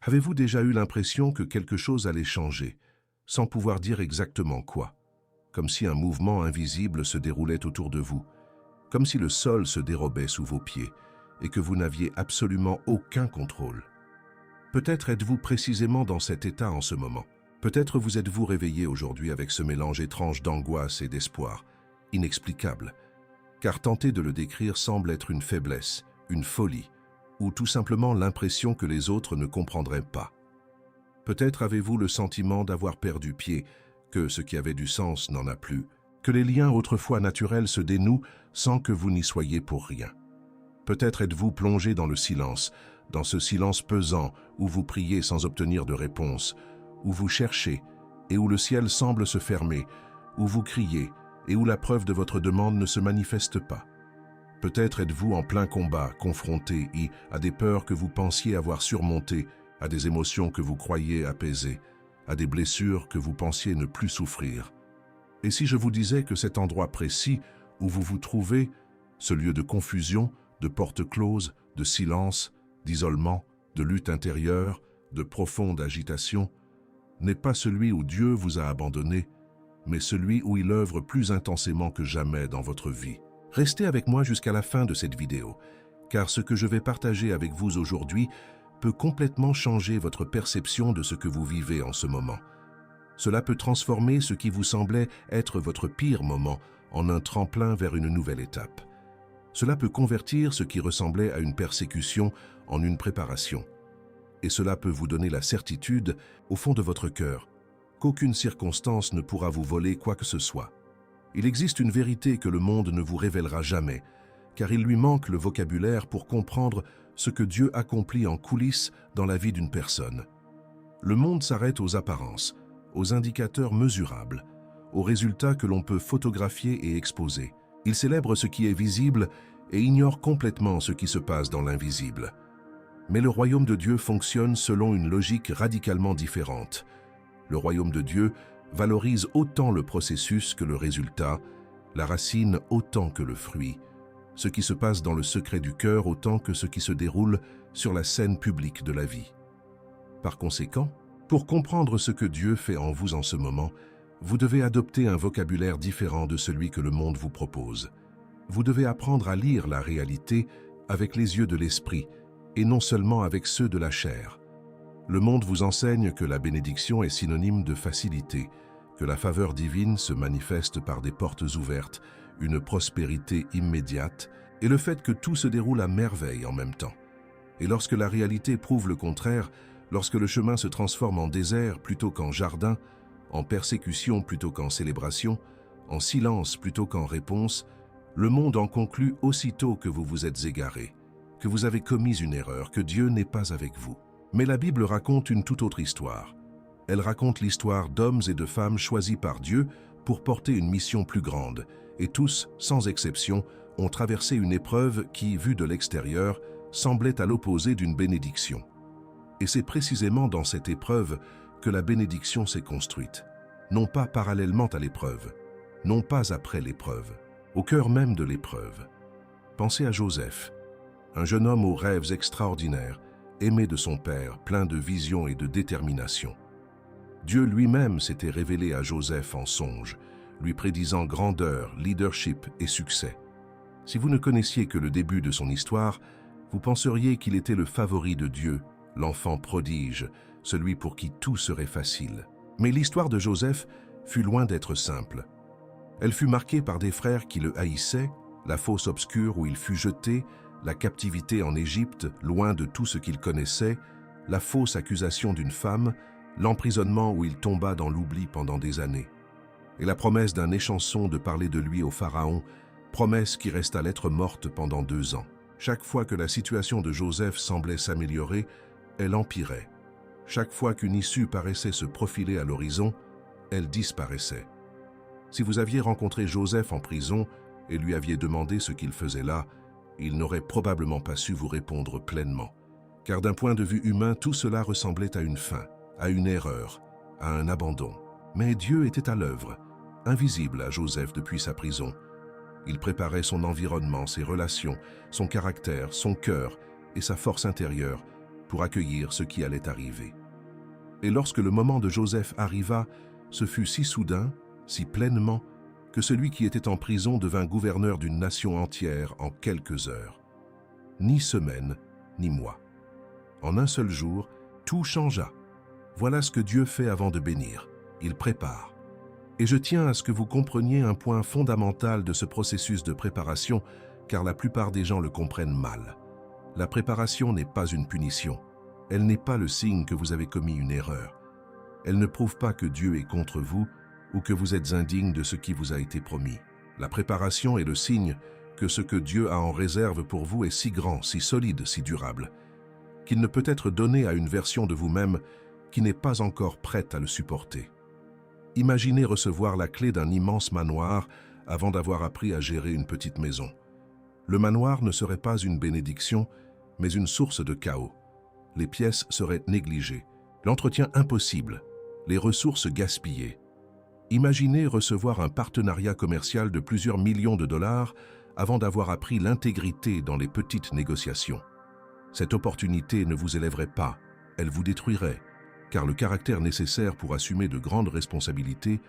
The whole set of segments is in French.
Avez-vous déjà eu l'impression que quelque chose allait changer, sans pouvoir dire exactement quoi? Comme si un mouvement invisible se déroulait autour de vous, comme si le sol se dérobait sous vos pieds et que vous n'aviez absolument aucun contrôle. Peut-être êtes-vous précisément dans cet état en ce moment. Peut-être vous êtes-vous réveillé aujourd'hui avec ce mélange étrange d'angoisse et d'espoir, inexplicable, car tenter de le décrire semble être une faiblesse, une folie, ou tout simplement l'impression que les autres ne comprendraient pas. Peut-être avez-vous le sentiment d'avoir perdu pied, que ce qui avait du sens n'en a plus, que les liens autrefois naturels se dénouent sans que vous n'y soyez pour rien. Peut-être êtes-vous plongé dans le silence, dans ce silence pesant où vous priez sans obtenir de réponse, où vous cherchez et où le ciel semble se fermer, où vous criez et où la preuve de votre demande ne se manifeste pas. Peut-être êtes-vous en plein combat, confronté à des peurs que vous pensiez avoir surmontées, à des émotions que vous croyiez apaisées, à des blessures que vous pensiez ne plus souffrir. Et si je vous disais que cet endroit précis où vous vous trouvez, ce lieu de confusion, de porte close, de silence, d'isolement, de lutte intérieure, de profonde agitation, n'est pas celui où Dieu vous a abandonné, mais celui où il œuvre plus intensément que jamais dans votre vie. Restez avec moi jusqu'à la fin de cette vidéo, car ce que je vais partager avec vous aujourd'hui peut complètement changer votre perception de ce que vous vivez en ce moment. Cela peut transformer ce qui vous semblait être votre pire moment en un tremplin vers une nouvelle étape. Cela peut convertir ce qui ressemblait à une persécution en une préparation. Et cela peut vous donner la certitude, au fond de votre cœur, qu'aucune circonstance ne pourra vous voler quoi que ce soit. Il existe une vérité que le monde ne vous révélera jamais, car il lui manque le vocabulaire pour comprendre ce que Dieu accomplit en coulisses dans la vie d'une personne. Le monde s'arrête aux apparences, aux indicateurs mesurables, aux résultats que l'on peut photographier et exposer. Il célèbre ce qui est visible et ignore complètement ce qui se passe dans l'invisible. Mais le royaume de Dieu fonctionne selon une logique radicalement différente. Le royaume de Dieu valorise autant le processus que le résultat, la racine autant que le fruit, ce qui se passe dans le secret du cœur autant que ce qui se déroule sur la scène publique de la vie. Par conséquent, pour comprendre ce que Dieu fait en vous en ce moment, vous devez adopter un vocabulaire différent de celui que le monde vous propose. Vous devez apprendre à lire la réalité avec les yeux de l'esprit et non seulement avec ceux de la chair. Le monde vous enseigne que la bénédiction est synonyme de facilité, que la faveur divine se manifeste par des portes ouvertes, une prospérité immédiate et le fait que tout se déroule à merveille en même temps. Et lorsque la réalité prouve le contraire, lorsque le chemin se transforme en désert plutôt qu'en jardin, en persécution plutôt qu'en célébration, en silence plutôt qu'en réponse, le monde en conclut aussitôt que vous vous êtes égaré, que vous avez commis une erreur, que Dieu n'est pas avec vous. Mais la Bible raconte une toute autre histoire. Elle raconte l'histoire d'hommes et de femmes choisis par Dieu pour porter une mission plus grande, et tous, sans exception, ont traversé une épreuve qui, vue de l'extérieur, semblait à l'opposé d'une bénédiction. Et c'est précisément dans cette épreuve que la bénédiction s'est construite, non pas parallèlement à l'épreuve, non pas après l'épreuve, au cœur même de l'épreuve. Pensez à Joseph, un jeune homme aux rêves extraordinaires, aimé de son père, plein de vision et de détermination. Dieu lui-même s'était révélé à Joseph en songe, lui prédisant grandeur, leadership et succès. Si vous ne connaissiez que le début de son histoire, vous penseriez qu'il était le favori de Dieu, l'enfant prodige, celui pour qui tout serait facile. Mais l'histoire de Joseph fut loin d'être simple. Elle fut marquée par des frères qui le haïssaient, la fosse obscure où il fut jeté, la captivité en Égypte, loin de tout ce qu'il connaissait, la fausse accusation d'une femme, l'emprisonnement où il tomba dans l'oubli pendant des années, et la promesse d'un échanson de parler de lui au Pharaon, promesse qui resta lettre morte pendant 2 ans. Chaque fois que la situation de Joseph semblait s'améliorer, elle empirait. Chaque fois qu'une issue paraissait se profiler à l'horizon, elle disparaissait. Si vous aviez rencontré Joseph en prison et lui aviez demandé ce qu'il faisait là, il n'aurait probablement pas su vous répondre pleinement. Car d'un point de vue humain, tout cela ressemblait à une fin, à une erreur, à un abandon. Mais Dieu était à l'œuvre, invisible à Joseph depuis sa prison. Il préparait son environnement, ses relations, son caractère, son cœur et sa force intérieure pour accueillir ce qui allait arriver. Et lorsque le moment de Joseph arriva, ce fut si soudain, si pleinement, que celui qui était en prison devint gouverneur d'une nation entière en quelques heures. Ni semaines, ni mois. En un seul jour, tout changea. Voilà ce que Dieu fait avant de bénir. Il prépare. Et je tiens à ce que vous compreniez un point fondamental de ce processus de préparation, car la plupart des gens le comprennent mal. La préparation n'est pas une punition. Elle n'est pas le signe que vous avez commis une erreur. Elle ne prouve pas que Dieu est contre vous ou que vous êtes indigne de ce qui vous a été promis. La préparation est le signe que ce que Dieu a en réserve pour vous est si grand, si solide, si durable, qu'il ne peut être donné à une version de vous-même qui n'est pas encore prête à le supporter. Imaginez recevoir la clé d'un immense manoir avant d'avoir appris à gérer une petite maison. Le manoir ne serait pas une bénédiction, mais une source de chaos. Les pièces seraient négligées, l'entretien impossible, les ressources gaspillées. Imaginez recevoir un partenariat commercial de plusieurs millions de dollars avant d'avoir appris l'intégrité dans les petites négociations. Cette opportunité ne vous élèverait pas, elle vous détruirait, car le caractère nécessaire pour assumer de grandes responsabilités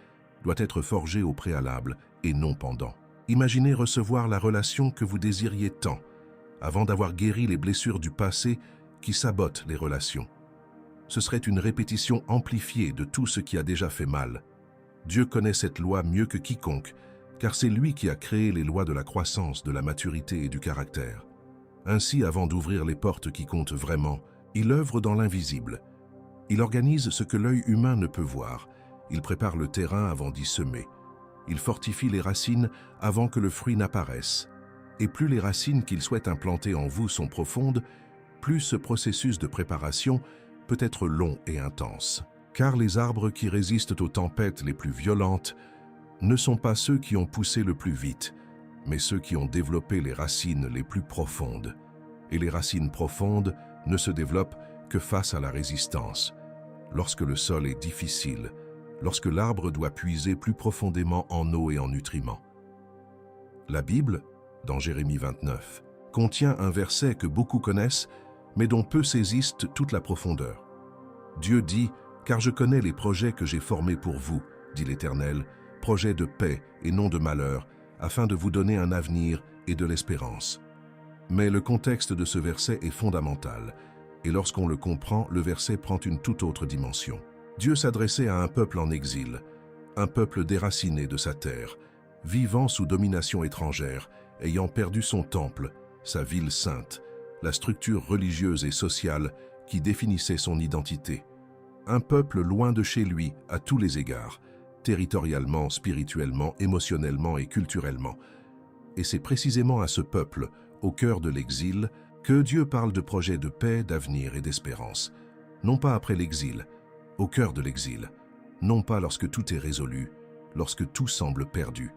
doit être forgé au préalable et non pendant. Imaginez recevoir la relation que vous désiriez tant, avant d'avoir guéri les blessures du passé qui sabotent les relations. Ce serait une répétition amplifiée de tout ce qui a déjà fait mal. Dieu connaît cette loi mieux que quiconque, car c'est lui qui a créé les lois de la croissance, de la maturité et du caractère. Ainsi, avant d'ouvrir les portes qui comptent vraiment, il œuvre dans l'invisible. Il organise ce que l'œil humain ne peut voir. Il prépare le terrain avant d'y semer. Il fortifie les racines avant que le fruit n'apparaisse. Et plus les racines qu'il souhaite implanter en vous sont profondes, plus ce processus de préparation peut être long et intense. Car les arbres qui résistent aux tempêtes les plus violentes ne sont pas ceux qui ont poussé le plus vite, mais ceux qui ont développé les racines les plus profondes. Et les racines profondes ne se développent que face à la résistance, lorsque le sol est difficile, lorsque l'arbre doit puiser plus profondément en eau et en nutriments. La Bible, dans Jérémie 29, contient un verset que beaucoup connaissent, mais dont peu saisissent toute la profondeur. Dieu dit « Car je connais les projets que j'ai formés pour vous, dit l'Éternel, projets de paix et non de malheur, afin de vous donner un avenir et de l'espérance. » Mais le contexte de ce verset est fondamental, et lorsqu'on le comprend, le verset prend une toute autre dimension. Dieu s'adressait à un peuple en exil, un peuple déraciné de sa terre, vivant sous domination étrangère, ayant perdu son temple, sa ville sainte, la structure religieuse et sociale qui définissait son identité. Un peuple loin de chez lui à tous les égards, territorialement, spirituellement, émotionnellement et culturellement. Et c'est précisément à ce peuple, au cœur de l'exil, que Dieu parle de projets de paix, d'avenir et d'espérance. Non pas après l'exil, au cœur de l'exil. Non pas lorsque tout est résolu, lorsque tout semble perdu.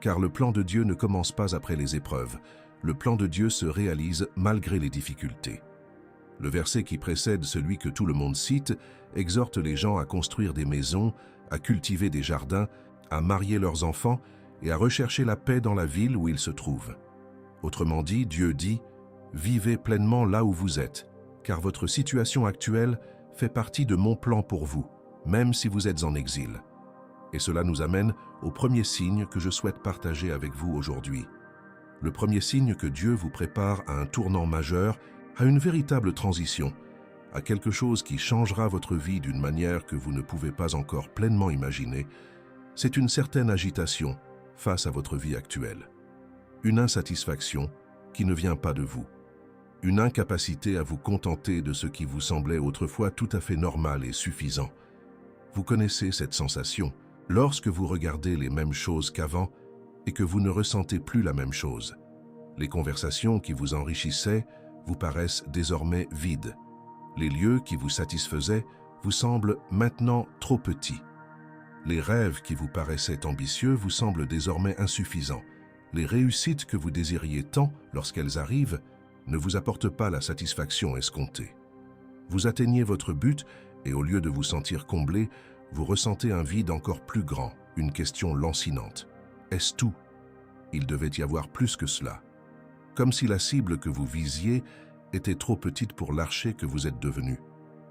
Car le plan de Dieu ne commence pas après les épreuves. Le plan de Dieu se réalise malgré les difficultés. Le verset qui précède celui que tout le monde cite exhorte les gens à construire des maisons, à cultiver des jardins, à marier leurs enfants et à rechercher la paix dans la ville où ils se trouvent. Autrement dit, Dieu dit « Vivez pleinement là où vous êtes, car votre situation actuelle fait partie de mon plan pour vous, même si vous êtes en exil. » Et cela nous amène au premier signe que je souhaite partager avec vous aujourd'hui. Le premier signe que Dieu vous prépare à un tournant majeur, à une véritable transition, à quelque chose qui changera votre vie d'une manière que vous ne pouvez pas encore pleinement imaginer, c'est une certaine agitation face à votre vie actuelle. Une insatisfaction qui ne vient pas de vous. Une incapacité à vous contenter de ce qui vous semblait autrefois tout à fait normal et suffisant. Vous connaissez cette sensation lorsque vous regardez les mêmes choses qu'avant et que vous ne ressentez plus la même chose. Les conversations qui vous enrichissaient vous paraissent désormais vides. Les lieux qui vous satisfaisaient vous semblent maintenant trop petits. Les rêves qui vous paraissaient ambitieux vous semblent désormais insuffisants. Les réussites que vous désiriez tant lorsqu'elles arrivent ne vous apportent pas la satisfaction escomptée. Vous atteignez votre but et au lieu de vous sentir comblé, vous ressentez un vide encore plus grand, une question lancinante. Est-ce tout? Il devait y avoir plus que cela. Comme si la cible que vous visiez était trop petite pour l'archer que vous êtes devenu.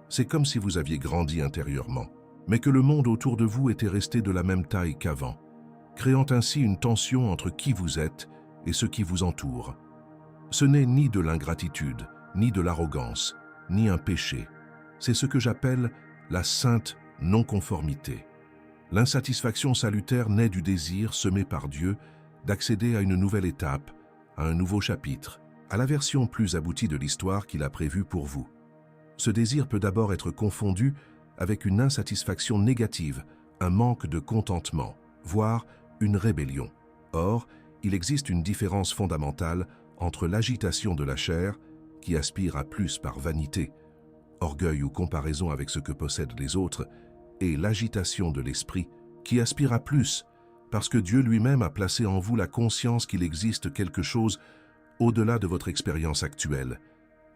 C'est comme si vous aviez grandi intérieurement, mais que le monde autour de vous était resté de la même taille qu'avant, créant ainsi une tension entre qui vous êtes et ce qui vous entoure. Ce n'est ni de l'ingratitude, ni de l'arrogance, ni un péché. C'est ce que j'appelle la sainte non-conformité. L'insatisfaction salutaire naît du désir semé par Dieu d'accéder à une nouvelle étape, à un nouveau chapitre, à la version plus aboutie de l'histoire qu'il a prévue pour vous. Ce désir peut d'abord être confondu avec une insatisfaction négative, un manque de contentement, voire une rébellion. Or, il existe une différence fondamentale entre l'agitation de la chair, qui aspire à plus par vanité, orgueil ou comparaison avec ce que possèdent les autres, et l'agitation de l'esprit, qui aspire à plus, parce que Dieu lui-même a placé en vous la conscience qu'il existe quelque chose au-delà de votre expérience actuelle,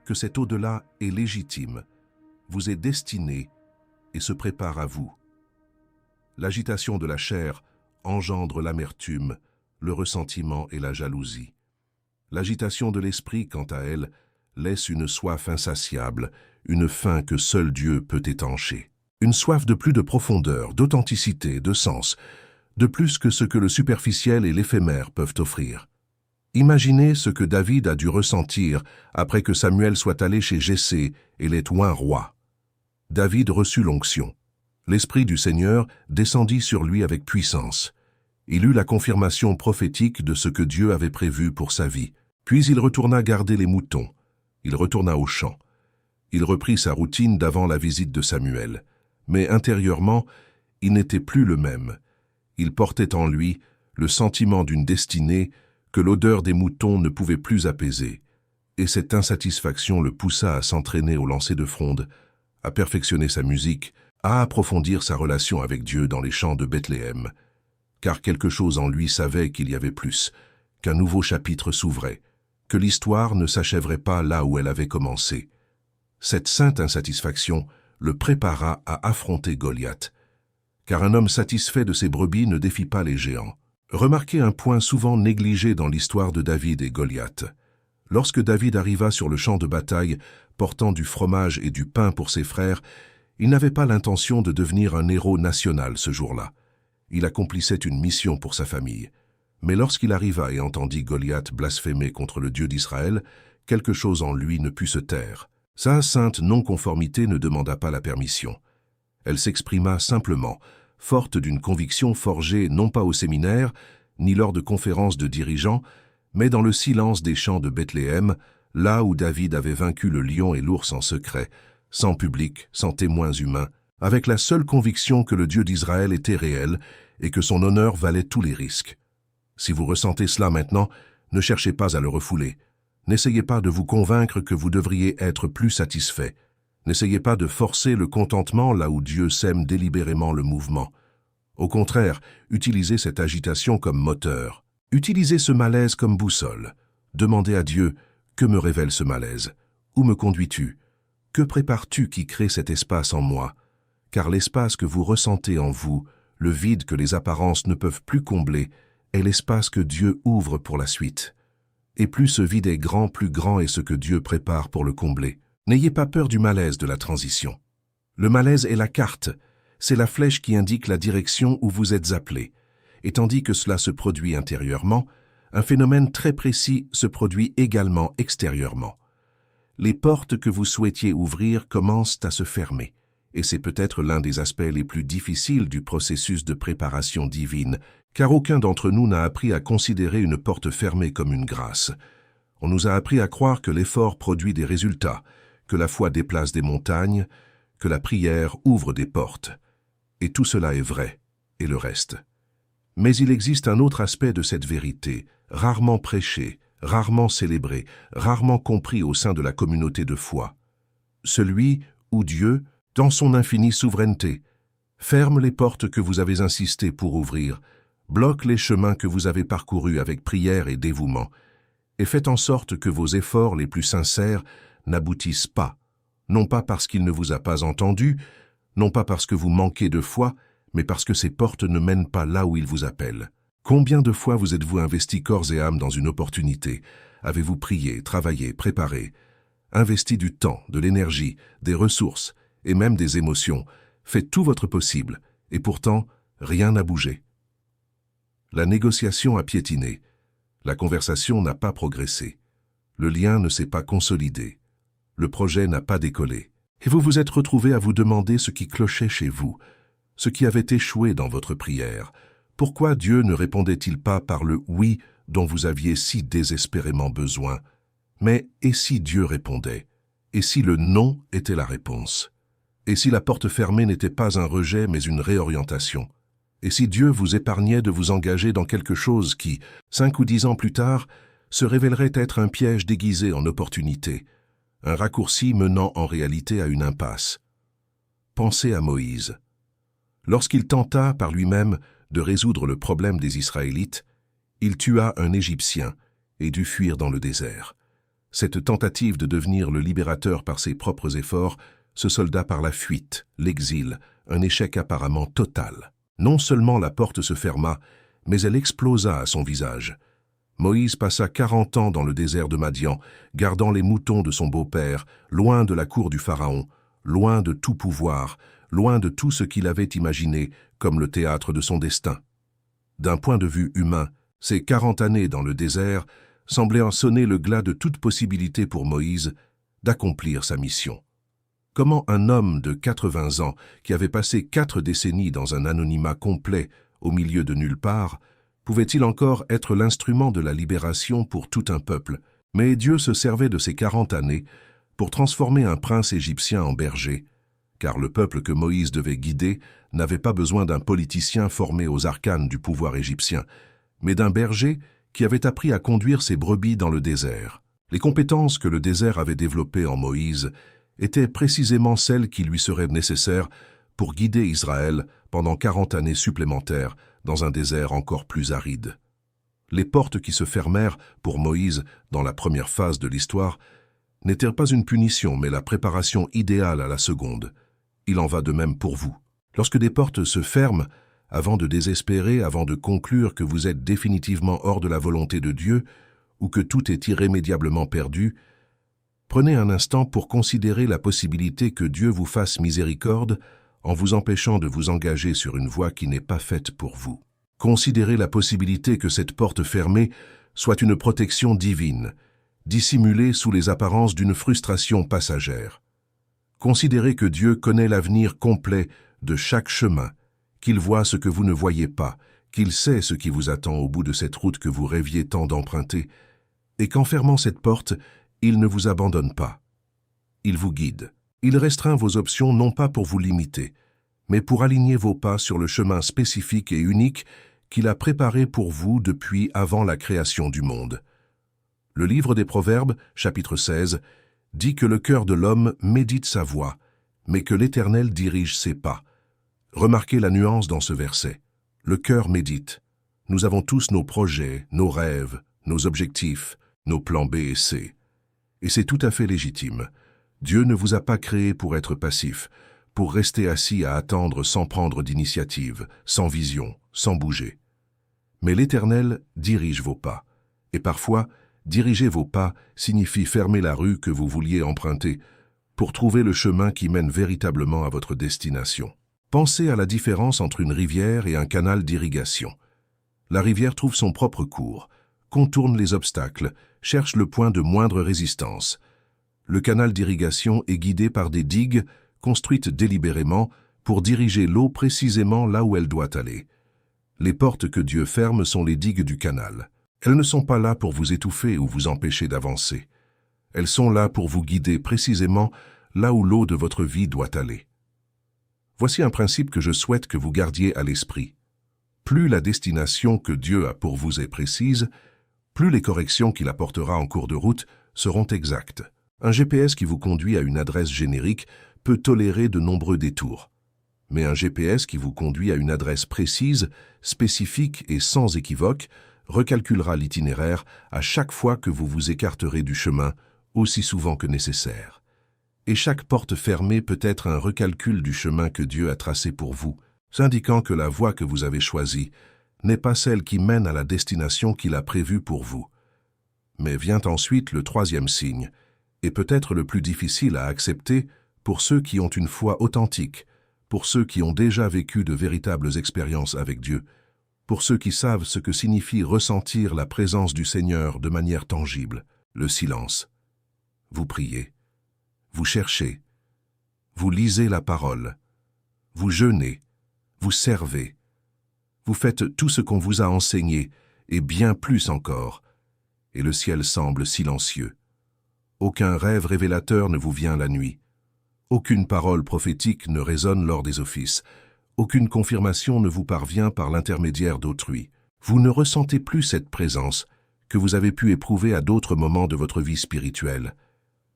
que cet au-delà est légitime, vous est destiné et se prépare à vous. L'agitation de la chair engendre l'amertume, le ressentiment et la jalousie. L'agitation de l'esprit, quant à elle, laisse une soif insatiable, une faim que seul Dieu peut étancher. Une soif de plus de profondeur, d'authenticité, de sens, de plus que ce que le superficiel et l'éphémère peuvent offrir. Imaginez ce que David a dû ressentir après que Samuel soit allé chez Jessé et l'ait oint roi. David reçut l'onction. L'Esprit du Seigneur descendit sur lui avec puissance. Il eut la confirmation prophétique de ce que Dieu avait prévu pour sa vie. Puis il retourna garder les moutons. Il retourna au champ. Il reprit sa routine d'avant la visite de Samuel. Mais intérieurement, il n'était plus le même. Il portait en lui le sentiment d'une destinée que l'odeur des moutons ne pouvait plus apaiser. Et cette insatisfaction le poussa à s'entraîner au lancer de fronde, à perfectionner sa musique, à approfondir sa relation avec Dieu dans les champs de Bethléem. Car quelque chose en lui savait qu'il y avait plus, qu'un nouveau chapitre s'ouvrait, que l'histoire ne s'achèverait pas là où elle avait commencé. Cette sainte insatisfaction le prépara à affronter Goliath, car un homme satisfait de ses brebis ne défie pas les géants. Remarquez un point souvent négligé dans l'histoire de David et Goliath. Lorsque David arriva sur le champ de bataille, portant du fromage et du pain pour ses frères, il n'avait pas l'intention de devenir un héros national ce jour-là. Il accomplissait une mission pour sa famille. Mais lorsqu'il arriva et entendit Goliath blasphémer contre le Dieu d'Israël, quelque chose en lui ne put se taire. Sa sainte non-conformité ne demanda pas la permission. Elle s'exprima simplement, forte d'une conviction forgée non pas au séminaire, ni lors de conférences de dirigeants, mais dans le silence des champs de Bethléem, là où David avait vaincu le lion et l'ours en secret, sans public, sans témoins humains, avec la seule conviction que le Dieu d'Israël était réel et que son honneur valait tous les risques. Si vous ressentez cela maintenant, ne cherchez pas à le refouler. N'essayez pas de vous convaincre que vous devriez être plus satisfait. N'essayez pas de forcer le contentement là où Dieu sème délibérément le mouvement. Au contraire, utilisez cette agitation comme moteur. Utilisez ce malaise comme boussole. Demandez à Dieu, que me révèle ce malaise? Où me conduis-tu? Que prépares-tu qui crée cet espace en moi? Car l'espace que vous ressentez en vous, le vide que les apparences ne peuvent plus combler, est l'espace que Dieu ouvre pour la suite. Et plus ce vide est grand, plus grand est ce que Dieu prépare pour le combler. N'ayez pas peur du malaise de la transition. Le malaise est la carte, c'est la flèche qui indique la direction où vous êtes appelé. Et tandis que cela se produit intérieurement, un phénomène très précis se produit également extérieurement. Les portes que vous souhaitiez ouvrir commencent à se fermer, et c'est peut-être l'un des aspects les plus difficiles du processus de préparation divine, car aucun d'entre nous n'a appris à considérer une porte fermée comme une grâce. On nous a appris à croire que l'effort produit des résultats, que la foi déplace des montagnes, que la prière ouvre des portes. Et tout cela est vrai, et le reste. Mais il existe un autre aspect de cette vérité, rarement prêché, rarement célébré, rarement compris au sein de la communauté de foi. Celui où Dieu, dans son infinie souveraineté, ferme les portes que vous avez insisté pour ouvrir, bloque les chemins que vous avez parcourus avec prière et dévouement, et fait en sorte que vos efforts les plus sincères n'aboutissent pas, non pas parce qu'il ne vous a pas entendu, non pas parce que vous manquez de foi, mais parce que ces portes ne mènent pas là où il vous appelle. Combien de fois vous êtes-vous investi corps et âme dans une opportunité? Avez-vous prié, travaillé, préparé? investi du temps, de l'énergie, des ressources et même des émotions, fait tout votre possible, et pourtant, rien n'a bougé. La négociation a piétiné, la conversation n'a pas progressé, le lien ne s'est pas consolidé, le projet n'a pas décollé, et vous vous êtes retrouvé à vous demander ce qui clochait chez vous, ce qui avait échoué dans votre prière. Pourquoi Dieu ne répondait-il pas par le « oui » dont vous aviez si désespérément besoin? Mais et si Dieu répondait? Et si le « non » était la réponse? Et si la porte fermée n'était pas un rejet mais une réorientation? Et si Dieu vous épargnait de vous engager dans quelque chose qui, 5 ou 10 ans plus tard, se révélerait être un piège déguisé en opportunité, un raccourci menant en réalité à une impasse? Pensez à Moïse. Lorsqu'il tenta par lui-même de résoudre le problème des Israélites, il tua un Égyptien et dut fuir dans le désert. Cette tentative de devenir le libérateur par ses propres efforts se solda par la fuite, l'exil, un échec apparemment total. Non seulement la porte se ferma, mais elle explosa à son visage. Moïse passa 40 ans dans le désert de Madian, gardant les moutons de son beau-père, loin de la cour du Pharaon, loin de tout pouvoir, loin de tout ce qu'il avait imaginé comme le théâtre de son destin. D'un point de vue humain, ces 40 années dans le désert semblaient en sonner le glas de toute possibilité pour Moïse d'accomplir sa mission. Comment un homme de 80 ans, qui avait passé 4 décennies dans un anonymat complet au milieu de nulle part, pouvait-il encore être l'instrument de la libération pour tout un peuple? Mais Dieu se servait de ces 40 années pour transformer un prince égyptien en berger, car le peuple que Moïse devait guider n'avait pas besoin d'un politicien formé aux arcanes du pouvoir égyptien, mais d'un berger qui avait appris à conduire ses brebis dans le désert. Les compétences que le désert avait développées en Moïse étaient précisément celles qui lui seraient nécessaires pour guider Israël pendant 40 années supplémentaires dans un désert encore plus aride. Les portes qui se fermèrent pour Moïse dans la première phase de l'histoire n'étaient pas une punition, mais la préparation idéale à la seconde. Il en va de même pour vous. Lorsque des portes se ferment, avant de désespérer, avant de conclure que vous êtes définitivement hors de la volonté de Dieu ou que tout est irrémédiablement perdu, prenez un instant pour considérer la possibilité que Dieu vous fasse miséricorde en vous empêchant de vous engager sur une voie qui n'est pas faite pour vous. Considérez la possibilité que cette porte fermée soit une protection divine, dissimulée sous les apparences d'une frustration passagère. Considérez que Dieu connaît l'avenir complet de chaque chemin, qu'il voit ce que vous ne voyez pas, qu'il sait ce qui vous attend au bout de cette route que vous rêviez tant d'emprunter, et qu'en fermant cette porte, il ne vous abandonne pas. Il vous guide. Il restreint vos options non pas pour vous limiter, mais pour aligner vos pas sur le chemin spécifique et unique qu'il a préparé pour vous depuis avant la création du monde. Le livre des Proverbes, chapitre 16, dit que le cœur de l'homme médite sa voie, mais que l'Éternel dirige ses pas. Remarquez la nuance dans ce verset. Le cœur médite. Nous avons tous nos projets, nos rêves, nos objectifs, nos plans B et C. Et c'est tout à fait légitime. Dieu ne vous a pas créé pour être passif, pour rester assis à attendre sans prendre d'initiative, sans vision, sans bouger. Mais l'Éternel dirige vos pas. Et parfois, diriger vos pas signifie fermer la rue que vous vouliez emprunter pour trouver le chemin qui mène véritablement à votre destination. Pensez à la différence entre une rivière et un canal d'irrigation. La rivière trouve son propre cours, contourne les obstacles, cherche le point de moindre résistance. Le canal d'irrigation est guidé par des digues construites délibérément pour diriger l'eau précisément là où elle doit aller. Les portes que Dieu ferme sont les digues du canal. Elles ne sont pas là pour vous étouffer ou vous empêcher d'avancer. Elles sont là pour vous guider précisément là où l'eau de votre vie doit aller. Voici un principe que je souhaite que vous gardiez à l'esprit. Plus la destination que Dieu a pour vous est précise, plus les corrections qu'il apportera en cours de route seront exactes. Un GPS qui vous conduit à une adresse générique peut tolérer de nombreux détours. Mais un GPS qui vous conduit à une adresse précise, spécifique et sans équivoque recalculera l'itinéraire à chaque fois que vous vous écarterez du chemin, aussi souvent que nécessaire. Et chaque porte fermée peut être un recalcul du chemin que Dieu a tracé pour vous, indiquant que la voie que vous avez choisie n'est pas celle qui mène à la destination qu'il a prévue pour vous. Mais vient ensuite le troisième signe, et peut-être le plus difficile à accepter pour ceux qui ont une foi authentique, pour ceux qui ont déjà vécu de véritables expériences avec Dieu, pour ceux qui savent ce que signifie ressentir la présence du Seigneur de manière tangible, le silence. Vous priez, vous cherchez, vous lisez la parole, vous jeûnez, vous servez, vous faites tout ce qu'on vous a enseigné, et bien plus encore, et le ciel semble silencieux. Aucun rêve révélateur ne vous vient la nuit. Aucune parole prophétique ne résonne lors des offices. Aucune confirmation ne vous parvient par l'intermédiaire d'autrui. Vous ne ressentez plus cette présence que vous avez pu éprouver à d'autres moments de votre vie spirituelle.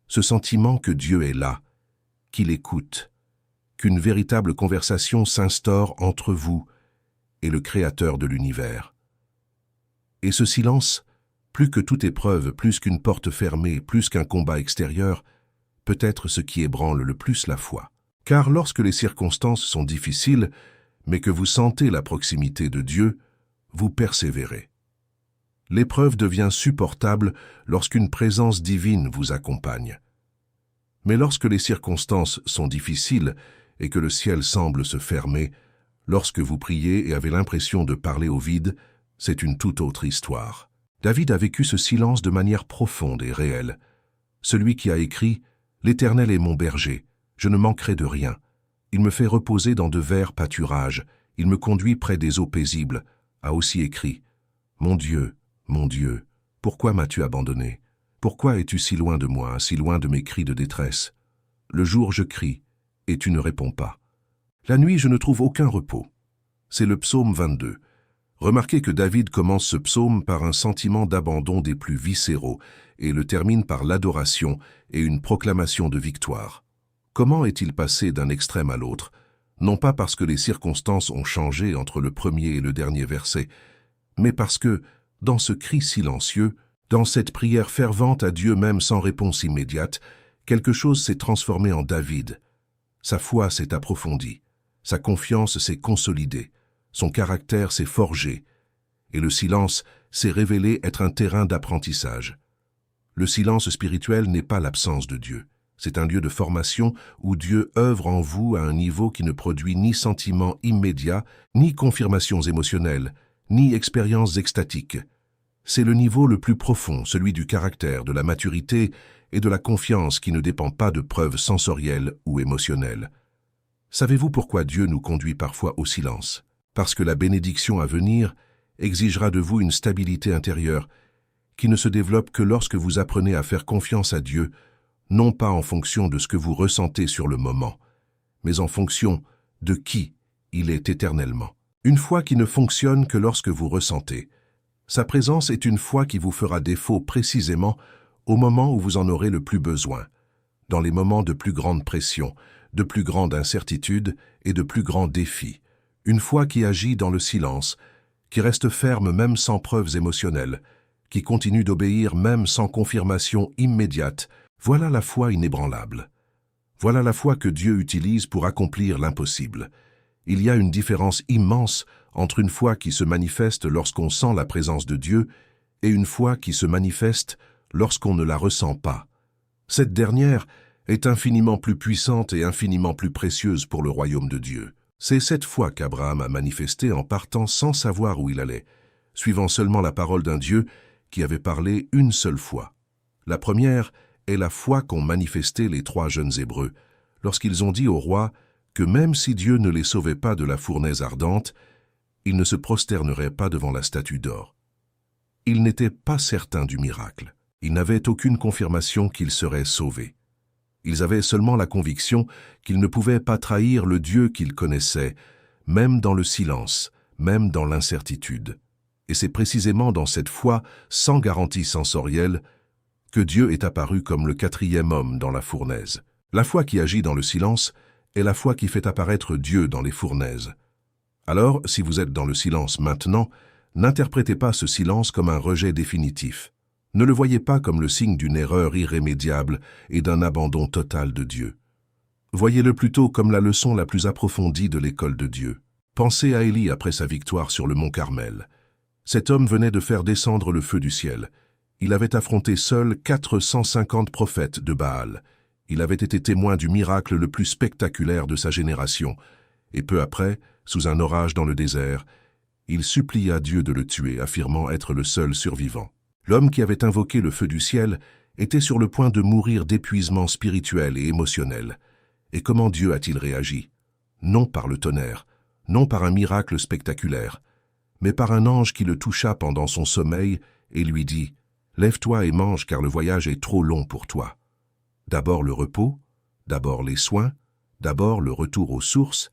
Ce sentiment que Dieu est là, qu'il écoute, qu'une véritable conversation s'instaure entre vous et le Créateur de l'univers. Et ce silence, plus que toute épreuve, plus qu'une porte fermée, plus qu'un combat extérieur, peut être ce qui ébranle le plus la foi. Car lorsque les circonstances sont difficiles, mais que vous sentez la proximité de Dieu, vous persévérez. L'épreuve devient supportable lorsqu'une présence divine vous accompagne. Mais lorsque les circonstances sont difficiles et que le ciel semble se fermer, lorsque vous priez et avez l'impression de parler au vide, c'est une toute autre histoire. David a vécu ce silence de manière profonde et réelle. Celui qui a écrit « L'Éternel est mon berger, je ne manquerai de rien. Il me fait reposer dans de verts pâturages, il me conduit près des eaux paisibles », a aussi écrit « Mon Dieu, pourquoi m'as-tu abandonné? Pourquoi es-tu si loin de moi, si loin de mes cris de détresse? Le jour je crie, et tu ne réponds pas. La nuit je ne trouve aucun repos. » C'est le psaume 22. Remarquez que David commence ce psaume par un sentiment d'abandon des plus viscéraux et le termine par l'adoration et une proclamation de victoire. Comment est-il passé d'un extrême à l'autre? Non pas parce que les circonstances ont changé entre le premier et le dernier verset, mais parce que, dans ce cri silencieux, dans cette prière fervente à Dieu même sans réponse immédiate, quelque chose s'est transformé en David. Sa foi s'est approfondie, sa confiance s'est consolidée, son caractère s'est forgé, et le silence s'est révélé être un terrain d'apprentissage. Le silence spirituel n'est pas l'absence de Dieu. C'est un lieu de formation où Dieu œuvre en vous à un niveau qui ne produit ni sentiments immédiats, ni confirmations émotionnelles, ni expériences extatiques. C'est le niveau le plus profond, celui du caractère, de la maturité et de la confiance qui ne dépend pas de preuves sensorielles ou émotionnelles. Savez-vous pourquoi Dieu nous conduit parfois au silence? Parce que la bénédiction à venir exigera de vous une stabilité intérieure qui ne se développe que lorsque vous apprenez à faire confiance à Dieu, non pas en fonction de ce que vous ressentez sur le moment, mais en fonction de qui il est éternellement. Une foi qui ne fonctionne que lorsque vous ressentez. Sa présence est une foi qui vous fera défaut précisément au moment où vous en aurez le plus besoin, dans les moments de plus grande pression, de plus grande incertitude et de plus grands défis. Une foi qui agit dans le silence, qui reste ferme même sans preuves émotionnelles, qui continue d'obéir même sans confirmation immédiate. Voilà la foi inébranlable. Voilà la foi que Dieu utilise pour accomplir l'impossible. Il y a une différence immense entre une foi qui se manifeste lorsqu'on sent la présence de Dieu et une foi qui se manifeste lorsqu'on ne la ressent pas. Cette dernière est infiniment plus puissante et infiniment plus précieuse pour le royaume de Dieu. C'est cette foi qu'Abraham a manifestée en partant sans savoir où il allait, suivant seulement la parole d'un Dieu qui avait parlé une seule fois. La première est la foi qu'ont manifestée les 3 jeunes Hébreux, lorsqu'ils ont dit au roi que même si Dieu ne les sauvait pas de la fournaise ardente, ils ne se prosterneraient pas devant la statue d'or. Ils n'étaient pas certains du miracle. Ils n'avaient aucune confirmation qu'ils seraient sauvés. Ils avaient seulement la conviction qu'ils ne pouvaient pas trahir le Dieu qu'ils connaissaient, même dans le silence, même dans l'incertitude. Et c'est précisément dans cette foi sans garantie sensorielle que Dieu est apparu comme le 4e homme dans la fournaise. La foi qui agit dans le silence est la foi qui fait apparaître Dieu dans les fournaises. Alors, si vous êtes dans le silence maintenant, n'interprétez pas ce silence comme un rejet définitif. Ne le voyez pas comme le signe d'une erreur irrémédiable et d'un abandon total de Dieu. Voyez-le plutôt comme la leçon la plus approfondie de l'école de Dieu. Pensez à Élie après sa victoire sur le mont Carmel. Cet homme venait de faire descendre le feu du ciel. Il avait affronté seul 450 prophètes de Baal. Il avait été témoin du miracle le plus spectaculaire de sa génération. Et peu après, sous un orage dans le désert, il supplia Dieu de le tuer, affirmant être le seul survivant. L'homme qui avait invoqué le feu du ciel était sur le point de mourir d'épuisement spirituel et émotionnel. Et comment Dieu a-t-il réagi? Non par le tonnerre, non par un miracle spectaculaire, mais par un ange qui le toucha pendant son sommeil et lui dit « Lève-toi et mange car le voyage est trop long pour toi. » D'abord le repos, d'abord les soins, d'abord le retour aux sources,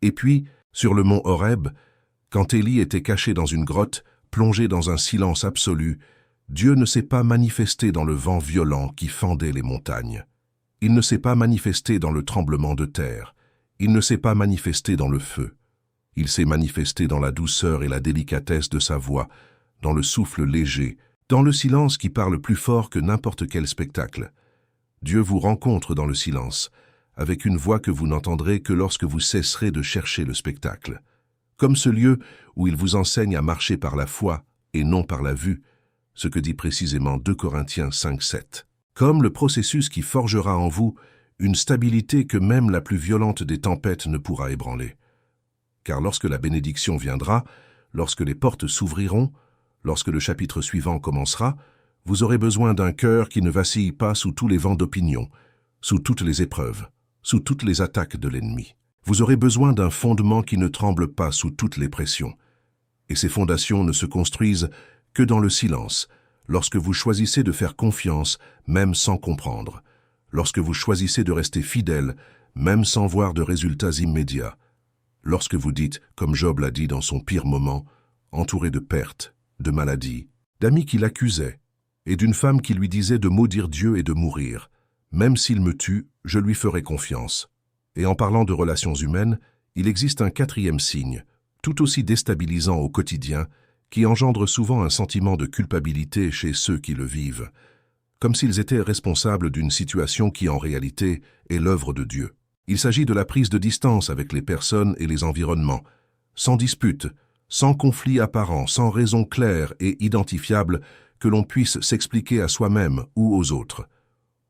et puis, sur le mont Horeb, quand Élie était caché dans une grotte, plongé dans un silence absolu, Dieu ne s'est pas manifesté dans le vent violent qui fendait les montagnes. Il ne s'est pas manifesté dans le tremblement de terre. Il ne s'est pas manifesté dans le feu. Il s'est manifesté dans la douceur et la délicatesse de sa voix, dans le souffle léger, dans le silence qui parle plus fort que n'importe quel spectacle. Dieu vous rencontre dans le silence, avec une voix que vous n'entendrez que lorsque vous cesserez de chercher le spectacle. Comme ce lieu où il vous enseigne à marcher par la foi et non par la vue, ce que dit précisément 2 Corinthiens 5:7. Comme le processus qui forgera en vous une stabilité que même la plus violente des tempêtes ne pourra ébranler. Car lorsque la bénédiction viendra, lorsque les portes s'ouvriront, lorsque le chapitre suivant commencera, vous aurez besoin d'un cœur qui ne vacille pas sous tous les vents d'opinion, sous toutes les épreuves, sous toutes les attaques de l'ennemi. Vous aurez besoin d'un fondement qui ne tremble pas sous toutes les pressions. Et ces fondations ne se construisent que dans le silence, lorsque vous choisissez de faire confiance, même sans comprendre, lorsque vous choisissez de rester fidèle, même sans voir de résultats immédiats, lorsque vous dites, comme Job l'a dit dans son pire moment, entouré de pertes, de maladies, d'amis qui l'accusaient, et d'une femme qui lui disait de maudire Dieu et de mourir. Même s'il me tue, je lui ferai confiance. Et en parlant de relations humaines, il existe un 4e signe, tout aussi déstabilisant au quotidien, qui engendre souvent un sentiment de culpabilité chez ceux qui le vivent, comme s'ils étaient responsables d'une situation qui en réalité est l'œuvre de Dieu. Il s'agit de la prise de distance avec les personnes et les environnements, sans dispute, sans conflit apparent, sans raison claire et identifiable que l'on puisse s'expliquer à soi-même ou aux autres.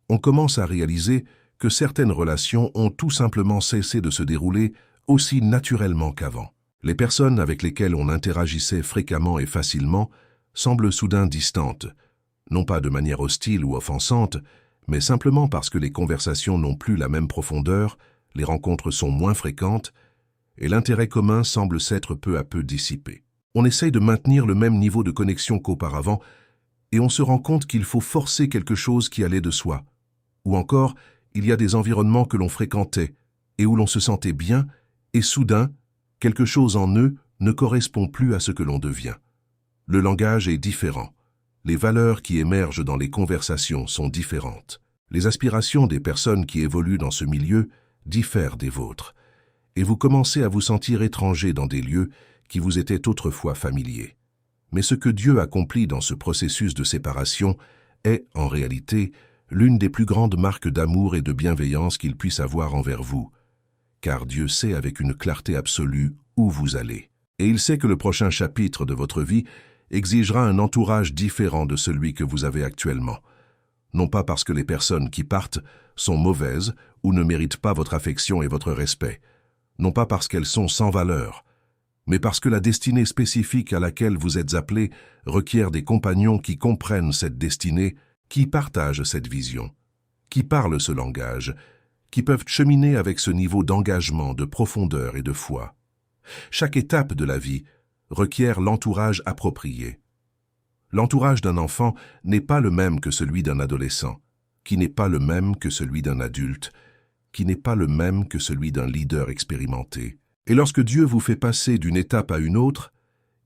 On commence à réaliser que certaines relations ont tout simplement cessé de se dérouler aussi naturellement qu'avant. Les personnes avec lesquelles on interagissait fréquemment et facilement semblent soudain distantes, non pas de manière hostile ou offensante, mais simplement parce que les conversations n'ont plus la même profondeur, les rencontres sont moins fréquentes, et l'intérêt commun semble s'être peu à peu dissipé. On essaye de maintenir le même niveau de connexion qu'auparavant, et on se rend compte qu'il faut forcer quelque chose qui allait de soi. Ou encore, il y a des environnements que l'on fréquentait, et où l'on se sentait bien, et soudain, quelque chose en eux ne correspond plus à ce que l'on devient. Le langage est différent. Les valeurs qui émergent dans les conversations sont différentes. Les aspirations des personnes qui évoluent dans ce milieu diffèrent des vôtres, et vous commencez à vous sentir étranger dans des lieux qui vous étaient autrefois familiers. Mais ce que Dieu accomplit dans ce processus de séparation est, en réalité, l'une des plus grandes marques d'amour et de bienveillance qu'il puisse avoir envers vous, car Dieu sait avec une clarté absolue où vous allez. Et il sait que le prochain chapitre de votre vie exigera un entourage différent de celui que vous avez actuellement. Non pas parce que les personnes qui partent sont mauvaises ou ne méritent pas votre affection et votre respect, non pas parce qu'elles sont sans valeur, mais parce que la destinée spécifique à laquelle vous êtes appelés requiert des compagnons qui comprennent cette destinée, qui partagent cette vision, qui parlent ce langage, qui peuvent cheminer avec ce niveau d'engagement, de profondeur et de foi. Chaque étape de la vie requiert l'entourage approprié. L'entourage d'un enfant n'est pas le même que celui d'un adolescent, qui n'est pas le même que celui d'un adulte, qui n'est pas le même que celui d'un leader expérimenté. Et lorsque Dieu vous fait passer d'une étape à une autre,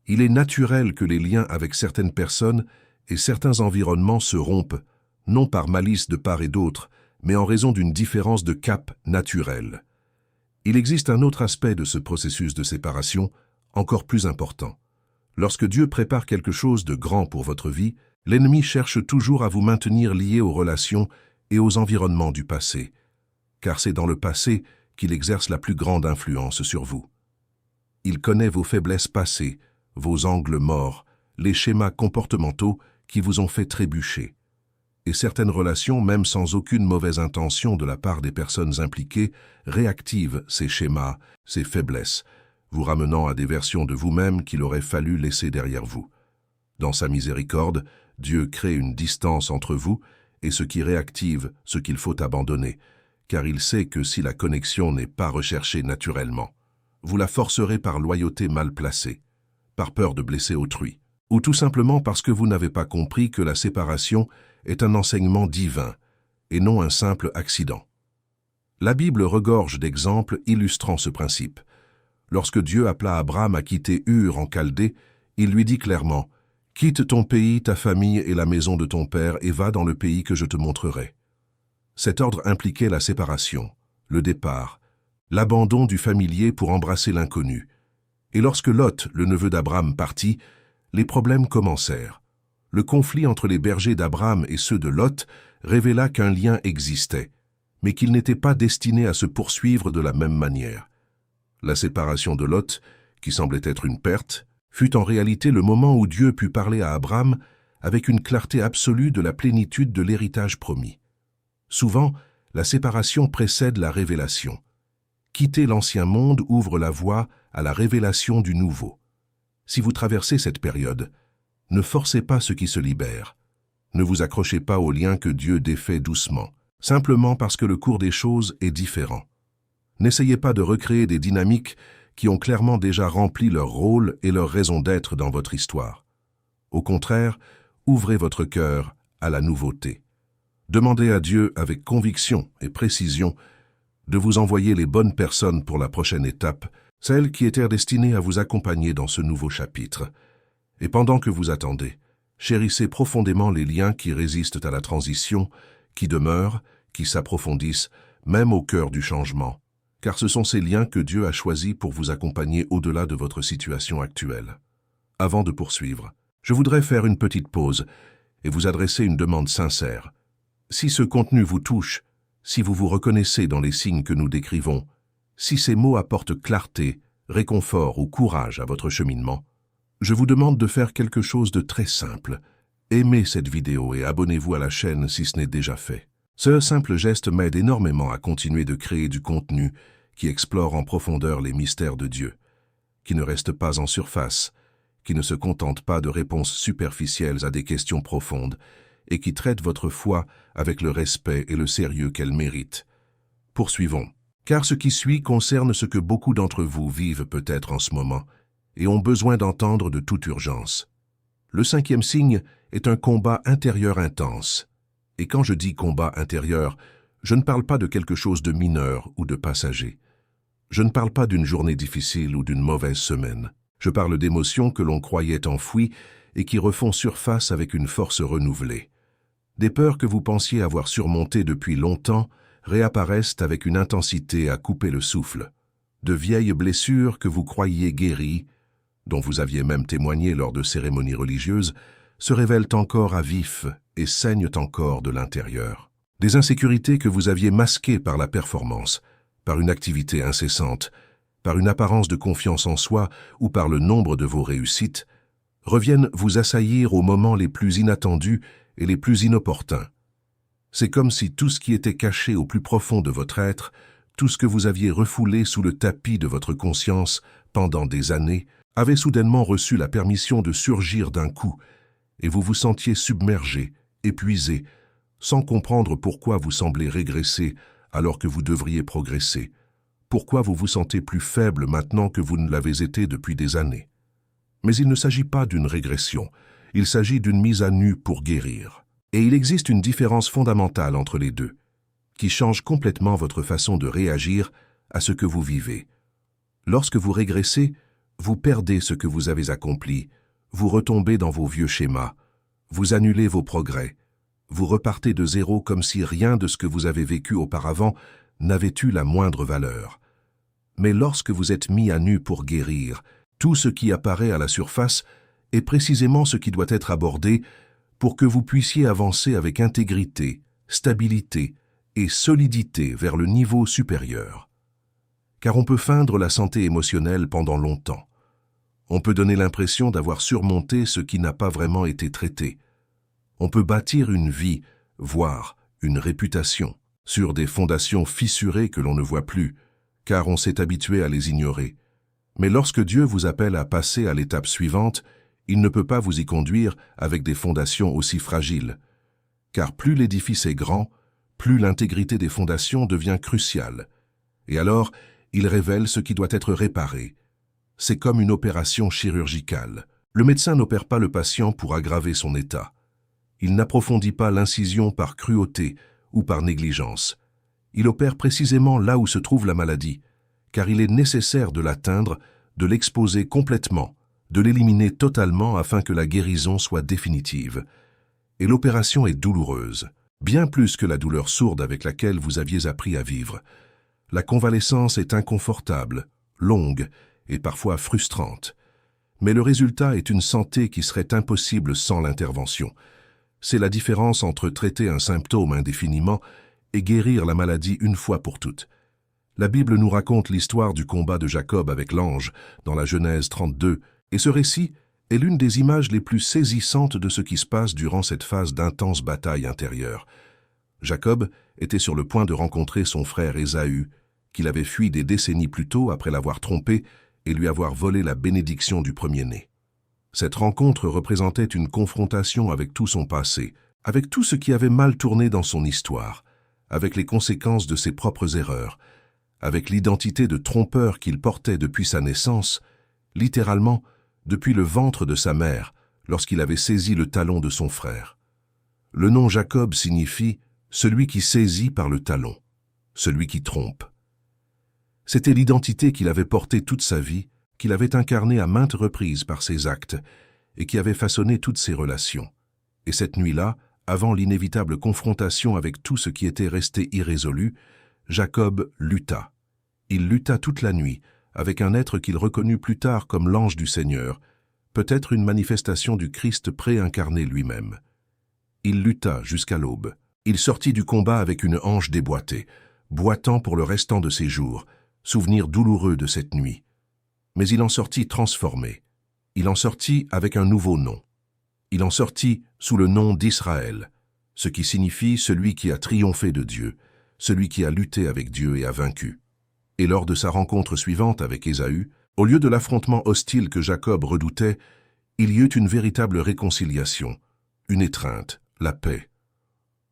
il est naturel que les liens avec certaines personnes et certains environnements se rompent, non par malice de part et d'autre, mais en raison d'une différence de cap naturelle. Il existe un autre aspect de ce processus de séparation, encore plus important. Lorsque Dieu prépare quelque chose de grand pour votre vie, l'ennemi cherche toujours à vous maintenir liés aux relations et aux environnements du passé, car c'est dans le passé qu'il exerce la plus grande influence sur vous. Il connaît vos faiblesses passées, vos angles morts, les schémas comportementaux qui vous ont fait trébucher. Et certaines relations, même sans aucune mauvaise intention de la part des personnes impliquées, réactivent ces schémas, ces faiblesses, vous ramenant à des versions de vous-même qu'il aurait fallu laisser derrière vous. Dans sa miséricorde, Dieu crée une distance entre vous et ce qui réactive ce qu'il faut abandonner, car il sait que si la connexion n'est pas recherchée naturellement, vous la forcerez par loyauté mal placée, par peur de blesser autrui, ou tout simplement parce que vous n'avez pas compris que la séparation est un enseignement divin et non un simple accident. La Bible regorge d'exemples illustrant ce principe. Lorsque Dieu appela Abraham à quitter Ur en Chaldée, il lui dit clairement « Quitte ton pays, ta famille et la maison de ton père et va dans le pays que je te montrerai. » Cet ordre impliquait la séparation, le départ, l'abandon du familier pour embrasser l'inconnu. Et lorsque Lot, le neveu d'Abraham, partit, les problèmes commencèrent. Le conflit entre les bergers d'Abraham et ceux de Lot révéla qu'un lien existait, mais qu'il n'était pas destiné à se poursuivre de la même manière. La séparation de Lot, qui semblait être une perte, fut en réalité le moment où Dieu put parler à Abraham avec une clarté absolue de la plénitude de l'héritage promis. Souvent, la séparation précède la révélation. Quitter l'ancien monde ouvre la voie à la révélation du nouveau. Si vous traversez cette période, ne forcez pas ce qui se libère. Ne vous accrochez pas aux liens que Dieu défait doucement, simplement parce que le cours des choses est différent. N'essayez pas de recréer des dynamiques qui ont clairement déjà rempli leur rôle et leur raison d'être dans votre histoire. Au contraire, ouvrez votre cœur à la nouveauté. Demandez à Dieu avec conviction et précision de vous envoyer les bonnes personnes pour la prochaine étape, celles qui étaient destinées à vous accompagner dans ce nouveau chapitre. Et pendant que vous attendez, chérissez profondément les liens qui résistent à la transition, qui demeurent, qui s'approfondissent, même au cœur du changement, car ce sont ces liens que Dieu a choisis pour vous accompagner au-delà de votre situation actuelle. Avant de poursuivre, je voudrais faire une petite pause et vous adresser une demande sincère. Si ce contenu vous touche, si vous vous reconnaissez dans les signes que nous décrivons, si ces mots apportent clarté, réconfort ou courage à votre cheminement, je vous demande de faire quelque chose de très simple. Aimez cette vidéo et abonnez-vous à la chaîne si ce n'est déjà fait. Ce simple geste m'aide énormément à continuer de créer du contenu qui explore en profondeur les mystères de Dieu, qui ne reste pas en surface, qui ne se contente pas de réponses superficielles à des questions profondes et qui traite votre foi avec le respect et le sérieux qu'elle mérite. Poursuivons, car ce qui suit concerne ce que beaucoup d'entre vous vivent peut-être en ce moment et ont besoin d'entendre de toute urgence. Le 5e signe est un combat intérieur intense. Et quand je dis combat intérieur, je ne parle pas de quelque chose de mineur ou de passager. Je ne parle pas d'une journée difficile ou d'une mauvaise semaine. Je parle d'émotions que l'on croyait enfouies et qui refont surface avec une force renouvelée. Des peurs que vous pensiez avoir surmontées depuis longtemps réapparaissent avec une intensité à couper le souffle. De vieilles blessures que vous croyiez guéries, dont vous aviez même témoigné lors de cérémonies religieuses, se révèlent encore à vif et saignent encore de l'intérieur. Des insécurités que vous aviez masquées par la performance, par une activité incessante, par une apparence de confiance en soi ou par le nombre de vos réussites, reviennent vous assaillir aux moments les plus inattendus et les plus inopportuns. C'est comme si tout ce qui était caché au plus profond de votre être, tout ce que vous aviez refoulé sous le tapis de votre conscience pendant des années, avait soudainement reçu la permission de surgir d'un coup, et vous vous sentiez submergé, épuisé, sans comprendre pourquoi vous semblez régresser alors que vous devriez progresser, pourquoi vous vous sentez plus faible maintenant que vous ne l'avez été depuis des années. Mais il ne s'agit pas d'une régression, il s'agit d'une mise à nu pour guérir. Et il existe une différence fondamentale entre les deux, qui change complètement votre façon de réagir à ce que vous vivez. Lorsque vous régressez, vous perdez ce que vous avez accompli, vous retombez dans vos vieux schémas, vous annulez vos progrès, vous repartez de zéro comme si rien de ce que vous avez vécu auparavant n'avait eu la moindre valeur. Mais lorsque vous êtes mis à nu pour guérir, tout ce qui apparaît à la surface est précisément ce qui doit être abordé pour que vous puissiez avancer avec intégrité, stabilité et solidité vers le niveau supérieur. Car on peut feindre la santé émotionnelle pendant longtemps. On peut donner l'impression d'avoir surmonté ce qui n'a pas vraiment été traité. On peut bâtir une vie, voire une réputation, sur des fondations fissurées que l'on ne voit plus, car on s'est habitué à les ignorer. Mais lorsque Dieu vous appelle à passer à l'étape suivante, il ne peut pas vous y conduire avec des fondations aussi fragiles. Car plus l'édifice est grand, plus l'intégrité des fondations devient cruciale. Et alors, il révèle ce qui doit être réparé. C'est comme une opération chirurgicale. Le médecin n'opère pas le patient pour aggraver son état. Il n'approfondit pas l'incision par cruauté ou par négligence. Il opère précisément là où se trouve la maladie, car il est nécessaire de l'atteindre, de l'exposer complètement, de l'éliminer totalement afin que la guérison soit définitive. Et l'opération est douloureuse, bien plus que la douleur sourde avec laquelle vous aviez appris à vivre. La convalescence est inconfortable, longue et parfois frustrante. Mais le résultat est une santé qui serait impossible sans l'intervention. C'est la différence entre traiter un symptôme indéfiniment et guérir la maladie une fois pour toutes. La Bible nous raconte l'histoire du combat de Jacob avec l'ange dans la Genèse 32, et ce récit est l'une des images les plus saisissantes de ce qui se passe durant cette phase d'intense bataille intérieure. Jacob était sur le point de rencontrer son frère Ésaü, qu'il avait fui des décennies plus tôt après l'avoir trompé et lui avoir volé la bénédiction du premier-né. Cette rencontre représentait une confrontation avec tout son passé, avec tout ce qui avait mal tourné dans son histoire, avec les conséquences de ses propres erreurs, avec l'identité de trompeur qu'il portait depuis sa naissance, littéralement depuis le ventre de sa mère, lorsqu'il avait saisi le talon de son frère. Le nom Jacob signifie « celui qui saisit par le talon », celui qui trompe. C'était l'identité qu'il avait portée toute sa vie, qu'il avait incarnée à maintes reprises par ses actes, et qui avait façonné toutes ses relations. Et cette nuit-là, avant l'inévitable confrontation avec tout ce qui était resté irrésolu, Jacob lutta. Il lutta toute la nuit, avec un être qu'il reconnut plus tard comme l'ange du Seigneur, peut-être une manifestation du Christ préincarné lui-même. Il lutta jusqu'à l'aube. Il sortit du combat avec une hanche déboîtée, boitant pour le restant de ses jours, souvenir douloureux de cette nuit. Mais il en sortit transformé. Il en sortit avec un nouveau nom. Il en sortit sous le nom d'Israël, ce qui signifie celui qui a triomphé de Dieu, celui qui a lutté avec Dieu et a vaincu. Et lors de sa rencontre suivante avec Ésaü, au lieu de l'affrontement hostile que Jacob redoutait, il y eut une véritable réconciliation, une étreinte, la paix.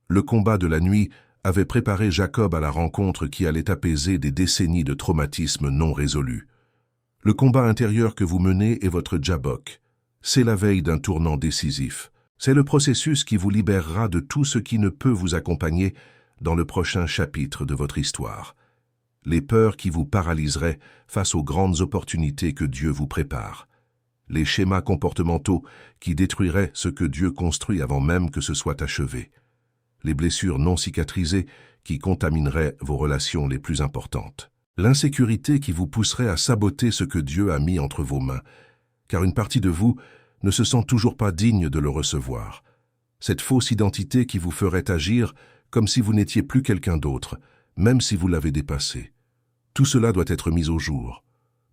Le combat de la nuit avait préparé Jacob à la rencontre qui allait apaiser des décennies de traumatismes non résolus. Le combat intérieur que vous menez est votre Jabok. C'est la veille d'un tournant décisif. C'est le processus qui vous libérera de tout ce qui ne peut vous accompagner dans le prochain chapitre de votre histoire. Les peurs qui vous paralyseraient face aux grandes opportunités que Dieu vous prépare. Les schémas comportementaux qui détruiraient ce que Dieu construit avant même que ce soit achevé. Les blessures non cicatrisées qui contamineraient vos relations les plus importantes. L'insécurité qui vous pousserait à saboter ce que Dieu a mis entre vos mains, car une partie de vous ne se sent toujours pas digne de le recevoir. Cette fausse identité qui vous ferait agir comme si vous n'étiez plus quelqu'un d'autre, même si vous l'avez dépassé. Tout cela doit être mis au jour.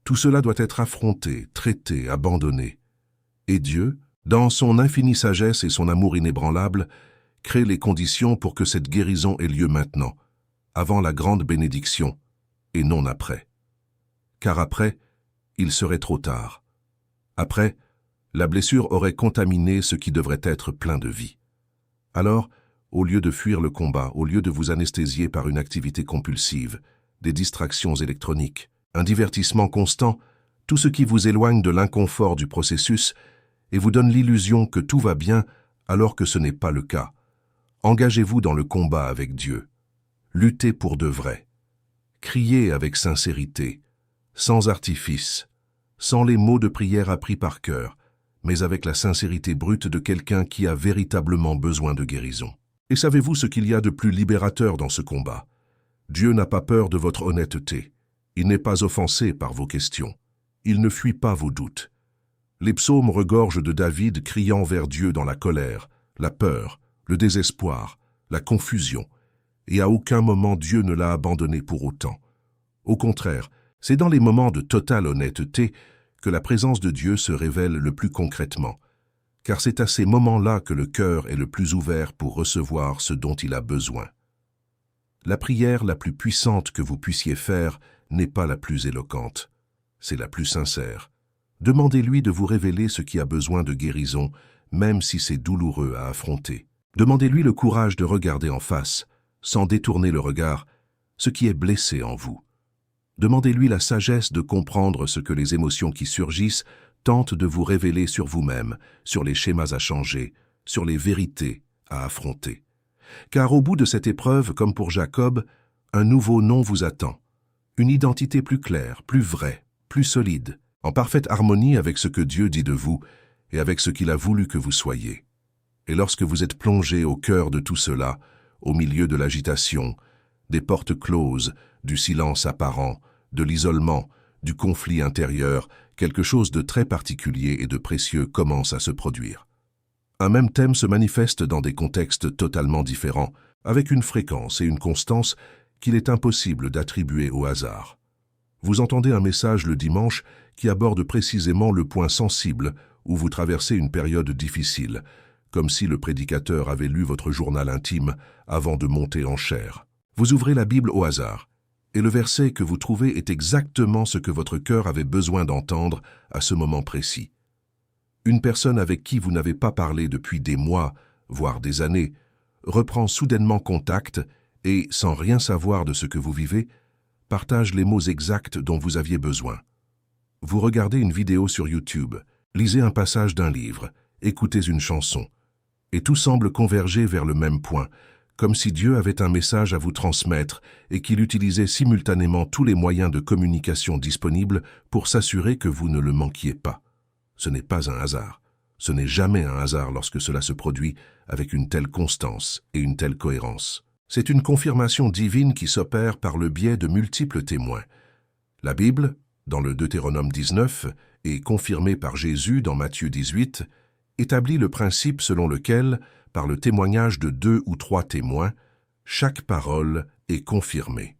Tout cela doit être affronté, traité, abandonné. Et Dieu, dans son infinie sagesse et son amour inébranlable, crée les conditions pour que cette guérison ait lieu maintenant, avant la grande bénédiction, et non après. Car après, il serait trop tard. Après, la blessure aurait contaminé ce qui devrait être plein de vie. Alors, au lieu de fuir le combat, au lieu de vous anesthésier par une activité compulsive, des distractions électroniques, un divertissement constant, tout ce qui vous éloigne de l'inconfort du processus et vous donne l'illusion que tout va bien alors que ce n'est pas le cas. Engagez-vous dans le combat avec Dieu. Luttez pour de vrai. Criez avec sincérité, sans artifice, sans les mots de prière appris par cœur, mais avec la sincérité brute de quelqu'un qui a véritablement besoin de guérison. Et savez-vous ce qu'il y a de plus libérateur dans ce combat? Dieu n'a pas peur de votre honnêteté. Il n'est pas offensé par vos questions. Il ne fuit pas vos doutes. Les psaumes regorgent de David criant vers Dieu dans la colère, la peur, le désespoir, la confusion, et à aucun moment Dieu ne l'a abandonné pour autant. Au contraire, c'est dans les moments de totale honnêteté que la présence de Dieu se révèle le plus concrètement, car c'est à ces moments-là que le cœur est le plus ouvert pour recevoir ce dont il a besoin. La prière la plus puissante que vous puissiez faire n'est pas la plus éloquente, c'est la plus sincère. Demandez-lui de vous révéler ce qui a besoin de guérison, même si c'est douloureux à affronter. Demandez-lui le courage de regarder en face, sans détourner le regard, ce qui est blessé en vous. Demandez-lui la sagesse de comprendre ce que les émotions qui surgissent tentent de vous révéler sur vous-même, sur les schémas à changer, sur les vérités à affronter. Car au bout de cette épreuve, comme pour Jacob, un nouveau nom vous attend, une identité plus claire, plus vraie, plus solide, en parfaite harmonie avec ce que Dieu dit de vous et avec ce qu'il a voulu que vous soyez. Et lorsque vous êtes plongé au cœur de tout cela, au milieu de l'agitation, des portes closes, du silence apparent, de l'isolement, du conflit intérieur, quelque chose de très particulier et de précieux commence à se produire. Un même thème se manifeste dans des contextes totalement différents, avec une fréquence et une constance qu'il est impossible d'attribuer au hasard. Vous entendez un message le dimanche qui aborde précisément le point sensible où vous traversez une période difficile, comme si le prédicateur avait lu votre journal intime avant de monter en chair. Vous ouvrez la Bible au hasard, et le verset que vous trouvez est exactement ce que votre cœur avait besoin d'entendre à ce moment précis. Une personne avec qui vous n'avez pas parlé depuis des mois, voire des années, reprend soudainement contact et, sans rien savoir de ce que vous vivez, partage les mots exacts dont vous aviez besoin. Vous regardez une vidéo sur YouTube, lisez un passage d'un livre, écoutez une chanson, et tout semble converger vers le même point, comme si Dieu avait un message à vous transmettre et qu'il utilisait simultanément tous les moyens de communication disponibles pour s'assurer que vous ne le manquiez pas. Ce n'est pas un hasard. Ce n'est jamais un hasard lorsque cela se produit avec une telle constance et une telle cohérence. C'est une confirmation divine qui s'opère par le biais de multiples témoins. La Bible, dans le Deutéronome 19, et confirmée par Jésus dans Matthieu 18, établit le principe selon lequel, par le témoignage de 2 ou 3 témoins, chaque parole est confirmée.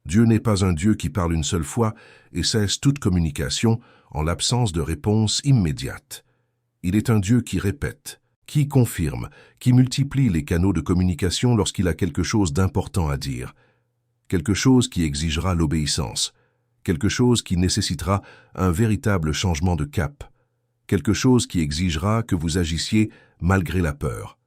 Dieu n'est pas un Dieu qui parle une seule fois et cesse toute communication en l'absence de réponse immédiate. Il est un Dieu qui répète, qui confirme, qui multiplie les canaux de communication lorsqu'il a quelque chose d'important à dire, quelque chose qui exigera l'obéissance, quelque chose qui nécessitera un véritable changement de cap, quelque chose qui exigera que vous agissiez malgré la peur.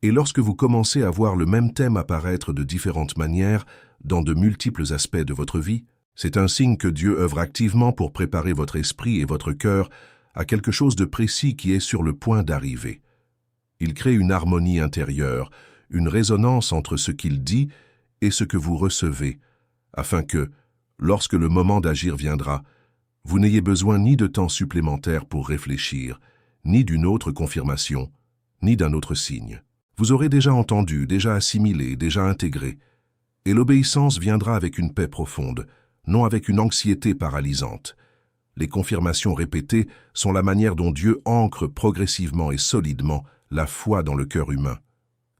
Et lorsque vous commencez à voir le même thème apparaître de différentes manières dans de multiples aspects de votre vie, c'est un signe que Dieu œuvre activement pour préparer votre esprit et votre cœur à quelque chose de précis qui est sur le point d'arriver. Il crée une harmonie intérieure, une résonance entre ce qu'il dit et ce que vous recevez, afin que, lorsque le moment d'agir viendra, vous n'ayez besoin ni de temps supplémentaire pour réfléchir, ni d'une autre confirmation, ni d'un autre signe. Vous aurez déjà entendu, déjà assimilé, déjà intégré, et l'obéissance viendra avec une paix profonde, non avec une anxiété paralysante. Les confirmations répétées sont la manière dont Dieu ancre progressivement et solidement la foi dans le cœur humain,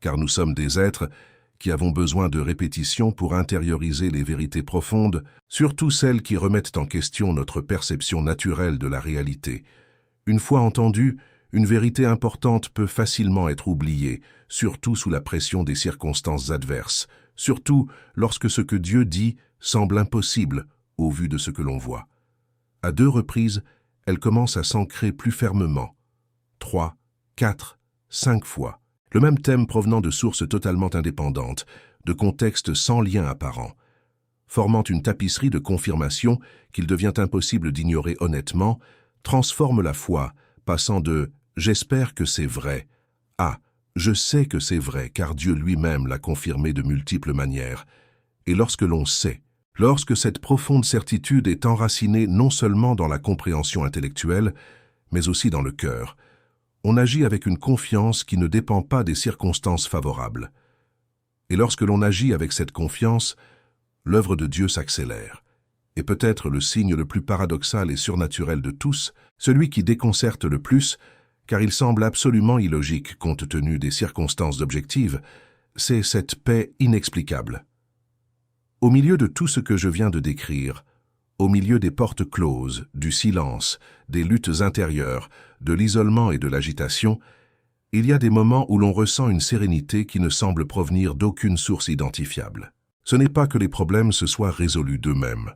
car nous sommes des êtres qui avons besoin de répétition pour intérioriser les vérités profondes, surtout celles qui remettent en question notre perception naturelle de la réalité. Une fois entendue, une vérité importante peut facilement être oubliée, surtout sous la pression des circonstances adverses, surtout lorsque ce que Dieu dit semble impossible au vu de ce que l'on voit. À 2 reprises, elle commence à s'ancrer plus fermement. 3, 4, 5 fois. Le même thème provenant de sources totalement indépendantes, de contextes sans lien apparent, formant une tapisserie de confirmation qu'il devient impossible d'ignorer honnêtement, transforme la foi, passant de « j'espère que c'est vrai » à « je sais que c'est vrai car Dieu lui-même l'a confirmé de multiples manières ». Et lorsque l'on sait, lorsque cette profonde certitude est enracinée non seulement dans la compréhension intellectuelle, mais aussi dans le cœur, on agit avec une confiance qui ne dépend pas des circonstances favorables. Et lorsque l'on agit avec cette confiance, l'œuvre de Dieu s'accélère. Et peut-être le signe le plus paradoxal et surnaturel de tous, celui qui déconcerte le plus, car il semble absolument illogique compte tenu des circonstances objectives, c'est cette paix inexplicable. Au milieu de tout ce que je viens de décrire, Au milieu des portes closes, du silence, des luttes intérieures, de l'isolement et de l'agitation, il y a des moments où l'on ressent une sérénité qui ne semble provenir d'aucune source identifiable. Ce n'est pas que les problèmes se soient résolus d'eux-mêmes.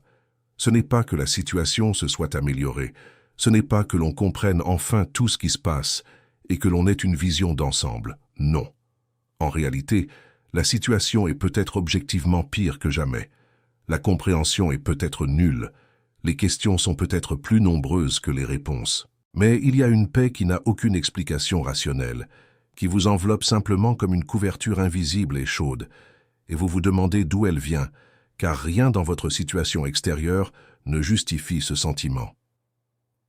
Ce n'est pas que la situation se soit améliorée. Ce n'est pas que l'on comprenne enfin tout ce qui se passe et que l'on ait une vision d'ensemble. Non. En réalité, la situation est peut-être objectivement pire que jamais. La compréhension est peut-être nulle. Les questions sont peut-être plus nombreuses que les réponses. Mais il y a une paix qui n'a aucune explication rationnelle, qui vous enveloppe simplement comme une couverture invisible et chaude, et vous vous demandez d'où elle vient, car rien dans votre situation extérieure ne justifie ce sentiment.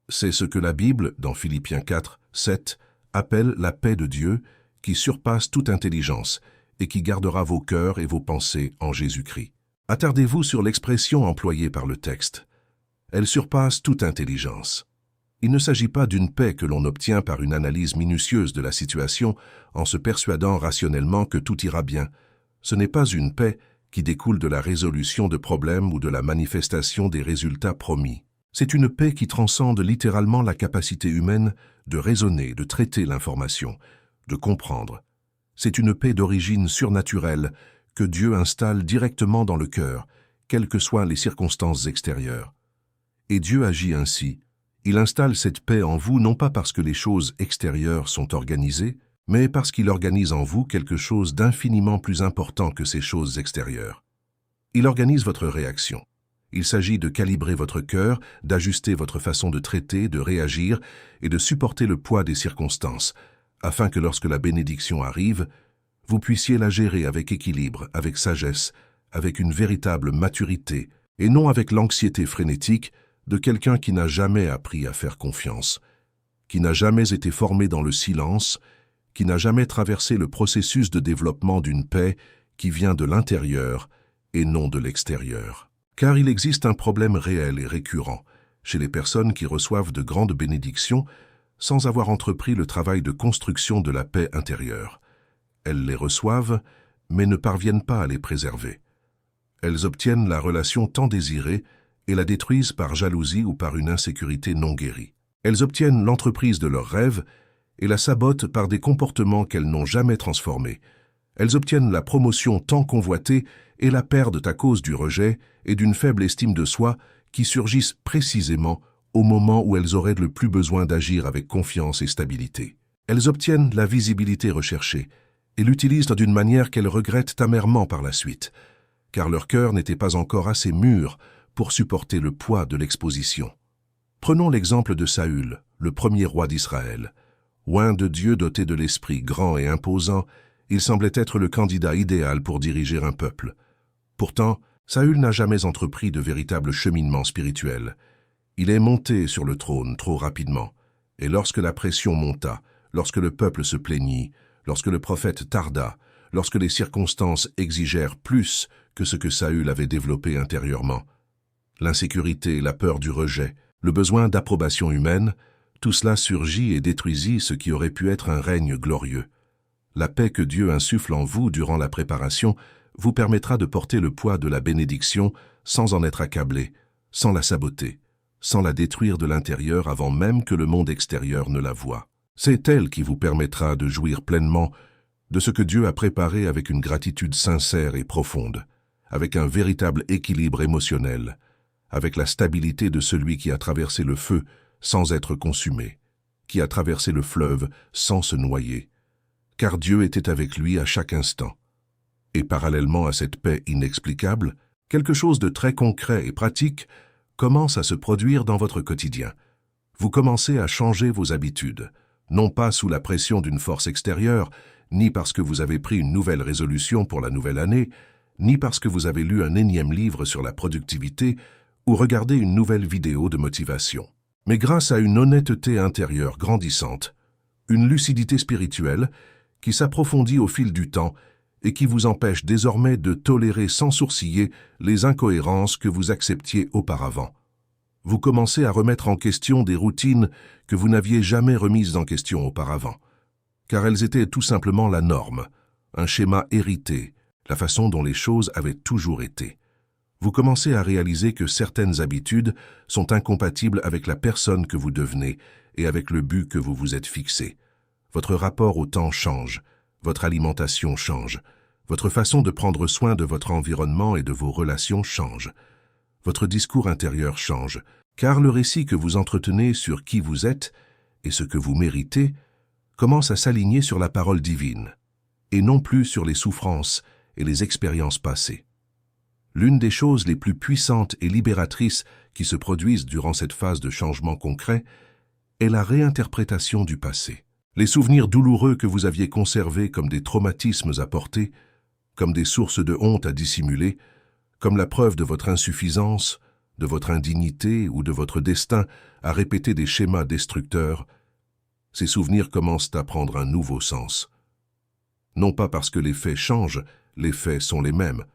C'est ce que la Bible, dans Philippiens 4, 7, appelle la paix de Dieu, qui surpasse toute intelligence et qui gardera vos cœurs et vos pensées en Jésus-Christ. Attardez-vous sur l'expression employée par le texte. Elle surpasse toute intelligence. Il ne s'agit pas d'une paix que l'on obtient par une analyse minutieuse de la situation en se persuadant rationnellement que tout ira bien. Ce n'est pas une paix qui découle de la résolution de problèmes ou de la manifestation des résultats promis. C'est une paix qui transcende littéralement la capacité humaine de raisonner, de traiter l'information, de comprendre. C'est une paix d'origine surnaturelle que Dieu installe directement dans le cœur, quelles que soient les circonstances extérieures. Et Dieu agit ainsi. Il installe cette paix en vous non pas parce que les choses extérieures sont organisées, mais parce qu'il organise en vous quelque chose d'infiniment plus important que ces choses extérieures. Il organise votre réaction. Il s'agit de calibrer votre cœur, d'ajuster votre façon de traiter, de réagir et de supporter le poids des circonstances, afin que lorsque la bénédiction arrive, vous puissiez la gérer avec équilibre, avec sagesse, avec une véritable maturité, et non avec l'anxiété frénétique de quelqu'un qui n'a jamais appris à faire confiance, qui n'a jamais été formé dans le silence, qui n'a jamais traversé le processus de développement d'une paix qui vient de l'intérieur et non de l'extérieur. Car il existe un problème réel et récurrent chez les personnes qui reçoivent de grandes bénédictions sans avoir entrepris le travail de construction de la paix intérieure. Elles les reçoivent, mais ne parviennent pas à les préserver. Elles obtiennent la relation tant désirée et la détruisent par jalousie ou par une insécurité non guérie. Elles obtiennent l'entreprise de leurs rêves et la sabotent par des comportements qu'elles n'ont jamais transformés. Elles obtiennent la promotion tant convoitée et la perdent à cause du rejet et d'une faible estime de soi qui surgissent précisément au moment où elles auraient le plus besoin d'agir avec confiance et stabilité. Elles obtiennent la visibilité recherchée et l'utilisent d'une manière qu'elles regrettent amèrement par la suite, car leur cœur n'était pas encore assez mûr pour supporter le poids de l'exposition. Prenons l'exemple de Saül, le premier roi d'Israël. Oint de Dieu, doté de l'esprit grand et imposant, il semblait être le candidat idéal pour diriger un peuple. Pourtant, Saül n'a jamais entrepris de véritable cheminement spirituel. Il est monté sur le trône trop rapidement, et lorsque la pression monta, lorsque le peuple se plaignit, lorsque le prophète tarda, lorsque les circonstances exigèrent plus que ce que Saül avait développé intérieurement, l'insécurité, la peur du rejet, le besoin d'approbation humaine, tout cela surgit et détruisit ce qui aurait pu être un règne glorieux. La paix que Dieu insuffle en vous durant la préparation vous permettra de porter le poids de la bénédiction sans en être accablé, sans la saboter, sans la détruire de l'intérieur avant même que le monde extérieur ne la voie. C'est elle qui vous permettra de jouir pleinement de ce que Dieu a préparé avec une gratitude sincère et profonde, avec un véritable équilibre émotionnel, avec la stabilité de celui qui a traversé le feu sans être consumé, qui a traversé le fleuve sans se noyer, car Dieu était avec lui à chaque instant. Et parallèlement à cette paix inexplicable, quelque chose de très concret et pratique commence à se produire dans votre quotidien. Vous commencez à changer vos habitudes, non pas sous la pression d'une force extérieure, ni parce que vous avez pris une nouvelle résolution pour la nouvelle année, ni parce que vous avez lu un énième livre sur la productivité ou regardé une nouvelle vidéo de motivation, mais grâce à une honnêteté intérieure grandissante, une lucidité spirituelle qui s'approfondit au fil du temps et qui vous empêche désormais de tolérer sans sourciller les incohérences que vous acceptiez auparavant. Vous commencez à remettre en question des routines que vous n'aviez jamais remises en question auparavant, car elles étaient tout simplement la norme, un schéma hérité, la façon dont les choses avaient toujours été. Vous commencez à réaliser que certaines habitudes sont incompatibles avec la personne que vous devenez et avec le but que vous vous êtes fixé. Votre rapport au temps change, votre alimentation change, votre façon de prendre soin de votre environnement et de vos relations change. Votre discours intérieur change, car le récit que vous entretenez sur qui vous êtes et ce que vous méritez commence à s'aligner sur la parole divine, et non plus sur les souffrances et les expériences passées. L'une des choses les plus puissantes et libératrices qui se produisent durant cette phase de changement concret est la réinterprétation du passé. Les souvenirs douloureux que vous aviez conservés comme des traumatismes à porter, comme des sources de honte à dissimuler, comme la preuve de votre insuffisance, de votre indignité ou de votre destin à répéter des schémas destructeurs, ces souvenirs commencent à prendre un nouveau sens. Non pas parce que les faits changent, les faits sont les mêmes,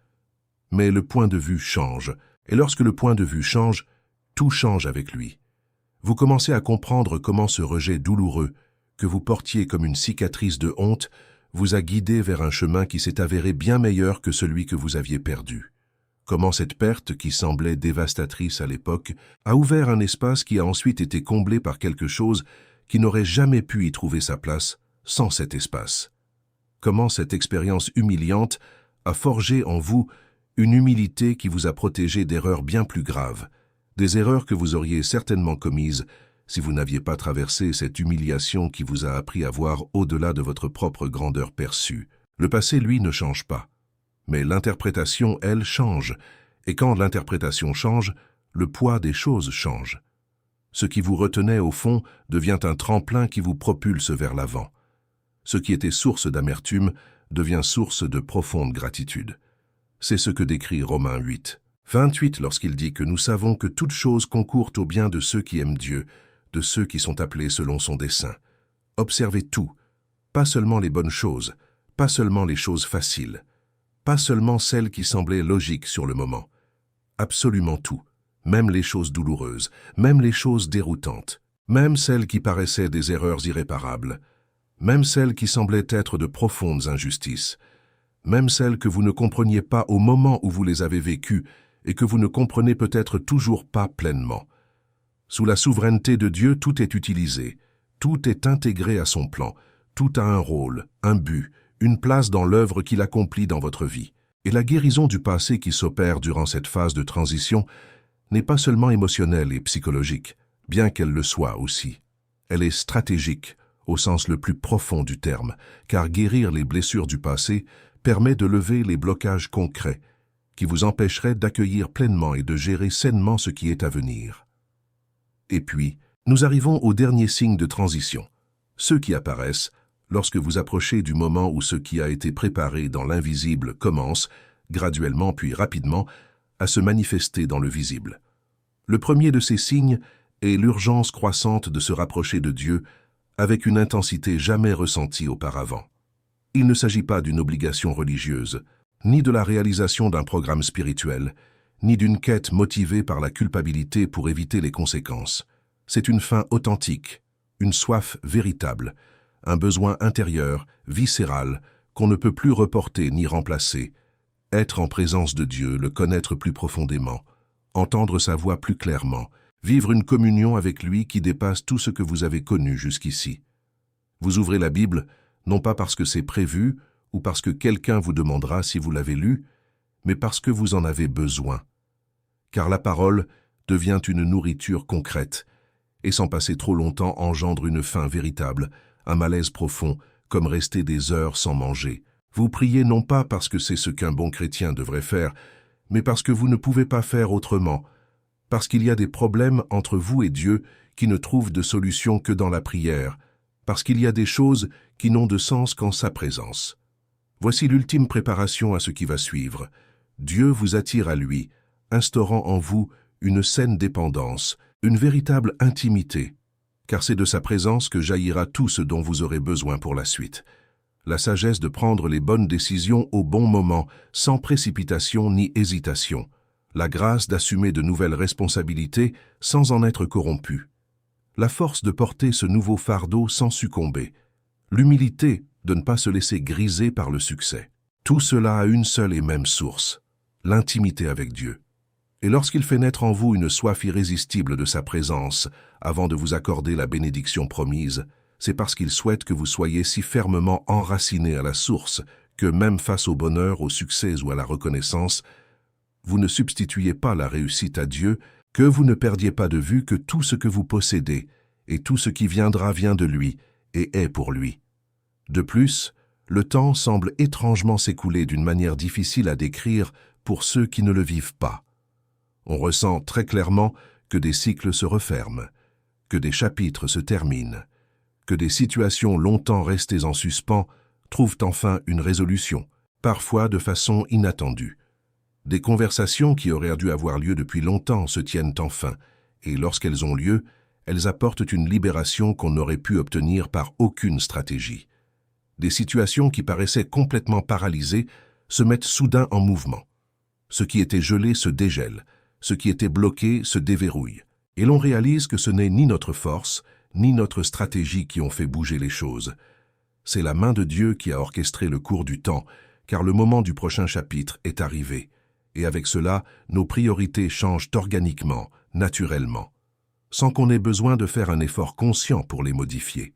mais le point de vue change, et lorsque le point de vue change, tout change avec lui. Vous commencez à comprendre comment ce rejet douloureux, que vous portiez comme une cicatrice de honte, vous a guidé vers un chemin qui s'est avéré bien meilleur que celui que vous aviez perdu. Comment cette perte, qui semblait dévastatrice à l'époque, a ouvert un espace qui a ensuite été comblé par quelque chose qui n'aurait jamais pu y trouver sa place sans cet espace. Comment cette expérience humiliante a forgé en vous une humilité qui vous a protégé d'erreurs bien plus graves, des erreurs que vous auriez certainement commises si vous n'aviez pas traversé cette humiliation qui vous a appris à voir au-delà de votre propre grandeur perçue. Le passé, lui, ne change pas. Mais l'interprétation, elle, change. Et quand l'interprétation change, le poids des choses change. Ce qui vous retenait au fond devient un tremplin qui vous propulse vers l'avant. Ce qui était source d'amertume devient source de profonde gratitude. C'est ce que décrit Romains 8, 28 lorsqu'il dit que nous savons que toutes choses concourent au bien de ceux qui aiment Dieu, de ceux qui sont appelés selon son dessein. Observez tout, pas seulement les bonnes choses, pas seulement les choses faciles, pas seulement celles qui semblaient logiques sur le moment. Absolument tout, même les choses douloureuses, même les choses déroutantes, même celles qui paraissaient des erreurs irréparables, même celles qui semblaient être de profondes injustices, même celles que vous ne compreniez pas au moment où vous les avez vécues et que vous ne comprenez peut-être toujours pas pleinement. Sous la souveraineté de Dieu, tout est utilisé, tout est intégré à son plan, tout a un rôle, un but, une place dans l'œuvre qu'il accomplit dans votre vie. Et la guérison du passé qui s'opère durant cette phase de transition n'est pas seulement émotionnelle et psychologique, bien qu'elle le soit aussi. Elle est stratégique, au sens le plus profond du terme, car guérir les blessures du passé permet de lever les blocages concrets qui vous empêcheraient d'accueillir pleinement et de gérer sainement ce qui est à venir. Et puis, nous arrivons au dernier signe de transition, ceux qui apparaissent lorsque vous approchez du moment où ce qui a été préparé dans l'invisible commence, graduellement puis rapidement, à se manifester dans le visible. Le premier de ces signes est l'urgence croissante de se rapprocher de Dieu avec une intensité jamais ressentie auparavant. Il ne s'agit pas d'une obligation religieuse, ni de la réalisation d'un programme spirituel, ni d'une quête motivée par la culpabilité pour éviter les conséquences. C'est une faim authentique, une soif véritable, un besoin intérieur, viscéral, qu'on ne peut plus reporter ni remplacer. Être en présence de Dieu, le connaître plus profondément, entendre sa voix plus clairement, vivre une communion avec lui qui dépasse tout ce que vous avez connu jusqu'ici. Vous ouvrez la Bible, non pas parce que c'est prévu ou parce que quelqu'un vous demandera si vous l'avez lu, mais parce que vous en avez besoin. Car la parole devient une nourriture concrète, et sans passer trop longtemps engendre une faim véritable, un malaise profond, comme rester des heures sans manger. Vous priez non pas parce que c'est ce qu'un bon chrétien devrait faire, mais parce que vous ne pouvez pas faire autrement, parce qu'il y a des problèmes entre vous et Dieu qui ne trouvent de solution que dans la prière, parce qu'il y a des choses qui n'ont de sens qu'en sa présence. Voici l'ultime préparation à ce qui va suivre. Dieu vous attire à lui, instaurant en vous une saine dépendance, une véritable intimité, car c'est de sa présence que jaillira tout ce dont vous aurez besoin pour la suite. La sagesse de prendre les bonnes décisions au bon moment, sans précipitation ni hésitation. La grâce d'assumer de nouvelles responsabilités sans en être corrompu. La force de porter ce nouveau fardeau sans succomber. L'humilité de ne pas se laisser griser par le succès. Tout cela a une seule et même source, l'intimité avec Dieu. Et lorsqu'il fait naître en vous une soif irrésistible de sa présence, avant de vous accorder la bénédiction promise, c'est parce qu'il souhaite que vous soyez si fermement enracinés à la source que même face au bonheur, au succès ou à la reconnaissance, vous ne substituiez pas la réussite à Dieu, que vous ne perdiez pas de vue que tout ce que vous possédez et tout ce qui viendra vient de lui et est pour lui. De plus, le temps semble étrangement s'écouler d'une manière difficile à décrire pour ceux qui ne le vivent pas. On ressent très clairement que des cycles se referment, que des chapitres se terminent, que des situations longtemps restées en suspens trouvent enfin une résolution, parfois de façon inattendue. Des conversations qui auraient dû avoir lieu depuis longtemps se tiennent enfin, et lorsqu'elles ont lieu, elles apportent une libération qu'on n'aurait pu obtenir par aucune stratégie. Des situations qui paraissaient complètement paralysées se mettent soudain en mouvement. Ce qui était gelé se dégèle, ce qui était bloqué se déverrouille, et l'on réalise que ce n'est ni notre force, ni notre stratégie qui ont fait bouger les choses. C'est la main de Dieu qui a orchestré le cours du temps, car le moment du prochain chapitre est arrivé. Et avec cela, nos priorités changent organiquement, naturellement, sans qu'on ait besoin de faire un effort conscient pour les modifier.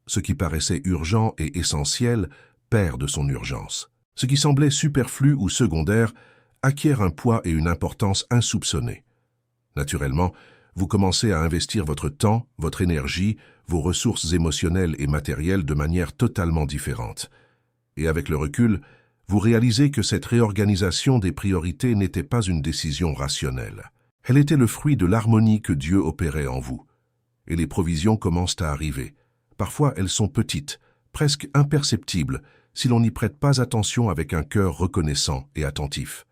Ce qui paraissait urgent et essentiel perd de son urgence. Ce qui semblait superflu ou secondaire acquiert un poids et une importance insoupçonnés. Naturellement, vous commencez à investir votre temps, votre énergie, vos ressources émotionnelles et matérielles de manière totalement différente. Et avec le recul, vous réalisez que cette réorganisation des priorités n'était pas une décision rationnelle. Elle était le fruit de l'harmonie que Dieu opérait en vous. Et les provisions commencent à arriver. Parfois, elles sont petites, presque imperceptibles, si l'on n'y prête pas attention avec un cœur reconnaissant et attentif.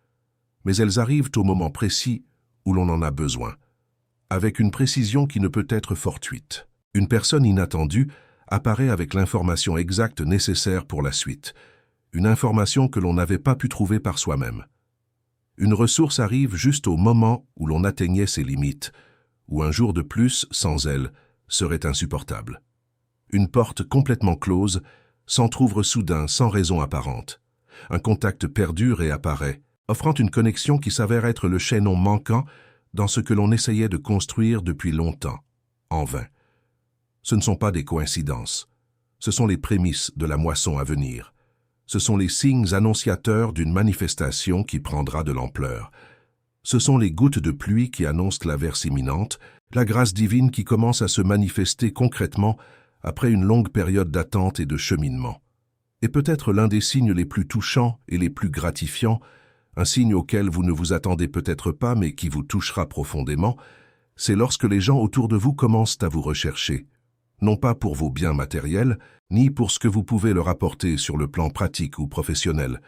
Mais elles arrivent au moment précis où l'on en a besoin, avec une précision qui ne peut être fortuite. Une personne inattendue apparaît avec l'information exacte nécessaire pour la suite, une information que l'on n'avait pas pu trouver par soi-même. Une ressource arrive juste au moment où l'on atteignait ses limites, où un jour de plus, sans elle, serait insupportable. Une porte complètement close s'entr'ouvre soudain sans raison apparente. Un contact perdure et apparaît, offrant une connexion qui s'avère être le chaînon manquant dans ce que l'on essayait de construire depuis longtemps, en vain. Ce ne sont pas des coïncidences, ce sont les prémices de la moisson à venir. Ce sont les signes annonciateurs d'une manifestation qui prendra de l'ampleur. Ce sont les gouttes de pluie qui annoncent l'averse imminente, la grâce divine qui commence à se manifester concrètement après une longue période d'attente et de cheminement. Et peut-être l'un des signes les plus touchants et les plus gratifiants, un signe auquel vous ne vous attendez peut-être pas mais qui vous touchera profondément, c'est lorsque les gens autour de vous commencent à vous rechercher, non pas pour vos biens matériels, ni pour ce que vous pouvez leur apporter sur le plan pratique ou professionnel,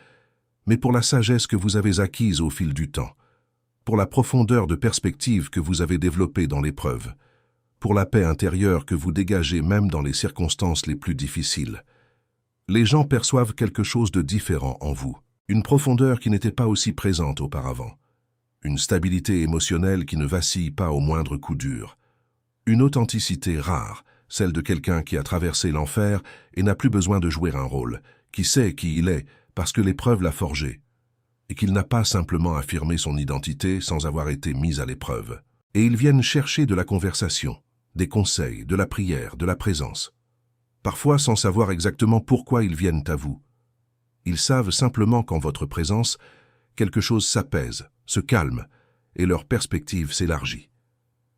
mais pour la sagesse que vous avez acquise au fil du temps, pour la profondeur de perspective que vous avez développée dans l'épreuve, pour la paix intérieure que vous dégagez même dans les circonstances les plus difficiles. Les gens perçoivent quelque chose de différent en vous, une profondeur qui n'était pas aussi présente auparavant, une stabilité émotionnelle qui ne vacille pas au moindre coup dur, une authenticité rare, celle de quelqu'un qui a traversé l'enfer et n'a plus besoin de jouer un rôle, qui sait qui il est parce que l'épreuve l'a forgé, et qu'il n'a pas simplement affirmé son identité sans avoir été mis à l'épreuve. Et ils viennent chercher de la conversation, des conseils, de la prière, de la présence. Parfois sans savoir exactement pourquoi ils viennent à vous. Ils savent simplement qu'en votre présence, quelque chose s'apaise, se calme, et leur perspective s'élargit.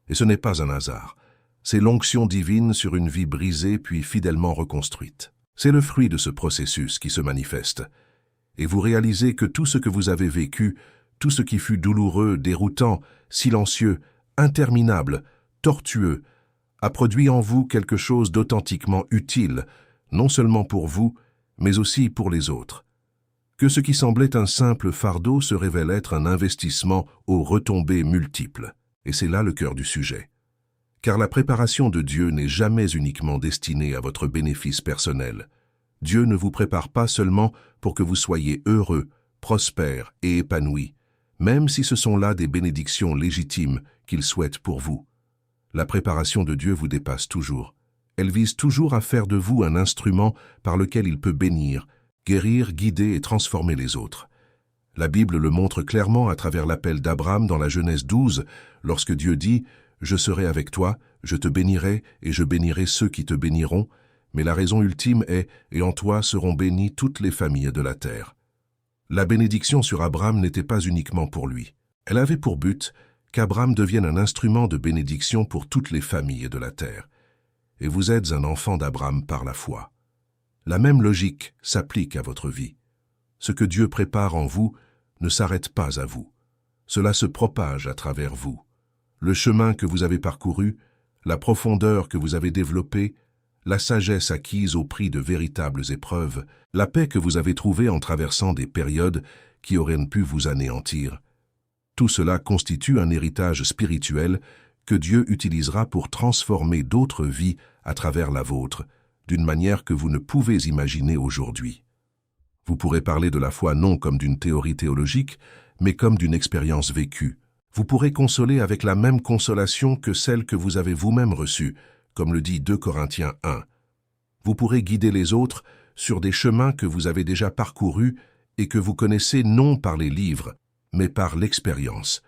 Et ce n'est pas un hasard. C'est l'onction divine sur une vie brisée puis fidèlement reconstruite. C'est le fruit de ce processus qui se manifeste. Et vous réalisez que tout ce que vous avez vécu, tout ce qui fut douloureux, déroutant, silencieux, interminable, tortueux, a produit en vous quelque chose d'authentiquement utile, non seulement pour vous, mais aussi pour les autres. Que ce qui semblait un simple fardeau se révèle être un investissement aux retombées multiples. Et c'est là le cœur du sujet. Car la préparation de Dieu n'est jamais uniquement destinée à votre bénéfice personnel. Dieu ne vous prépare pas seulement pour que vous soyez heureux, prospères et épanouis, même si ce sont là des bénédictions légitimes qu'il souhaite pour vous. La préparation de Dieu vous dépasse toujours. Elle vise toujours à faire de vous un instrument par lequel il peut bénir, guérir, guider et transformer les autres. La Bible le montre clairement à travers l'appel d'Abraham dans la Genèse 12, lorsque Dieu dit « Je serai avec toi, je te bénirai et je bénirai ceux qui te béniront », mais la raison ultime est « Et en toi seront bénies toutes les familles de la terre ». La bénédiction sur Abraham n'était pas uniquement pour lui. Elle avait pour but qu'Abraham devienne un instrument de bénédiction pour toutes les familles de la terre. Et vous êtes un enfant d'Abraham par la foi. La même logique s'applique à votre vie. Ce que Dieu prépare en vous ne s'arrête pas à vous. Cela se propage à travers vous. Le chemin que vous avez parcouru, la profondeur que vous avez développée, la sagesse acquise au prix de véritables épreuves, la paix que vous avez trouvée en traversant des périodes qui auraient pu vous anéantir, tout cela constitue un héritage spirituel que Dieu utilisera pour transformer d'autres vies à travers la vôtre, d'une manière que vous ne pouvez imaginer aujourd'hui. Vous pourrez parler de la foi non comme d'une théorie théologique, mais comme d'une expérience vécue. Vous pourrez consoler avec la même consolation que celle que vous avez vous-même reçue, comme le dit 2 Corinthiens 1. Vous pourrez guider les autres sur des chemins que vous avez déjà parcourus et que vous connaissez non par les livres, mais par l'expérience.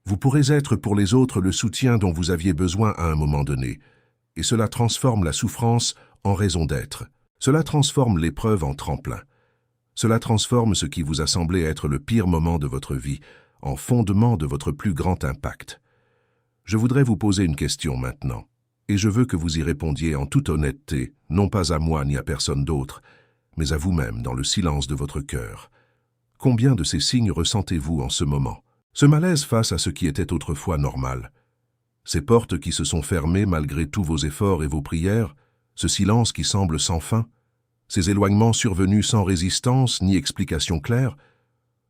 Vous pourrez être pour les autres le soutien dont vous aviez besoin à un moment donné, et cela transforme la souffrance en raison d'être. Cela transforme l'épreuve en tremplin. Cela transforme ce qui vous a semblé être le pire moment de votre vie en fondement de votre plus grand impact. Je voudrais vous poser une question maintenant, et je veux que vous y répondiez en toute honnêteté, non pas à moi ni à personne d'autre, mais à vous-même dans le silence de votre cœur. Combien de ces signes ressentez-vous en ce moment? Ce malaise face à ce qui était autrefois normal. Ces portes qui se sont fermées malgré tous vos efforts et vos prières, ce silence qui semble sans fin, ces éloignements survenus sans résistance ni explication claire,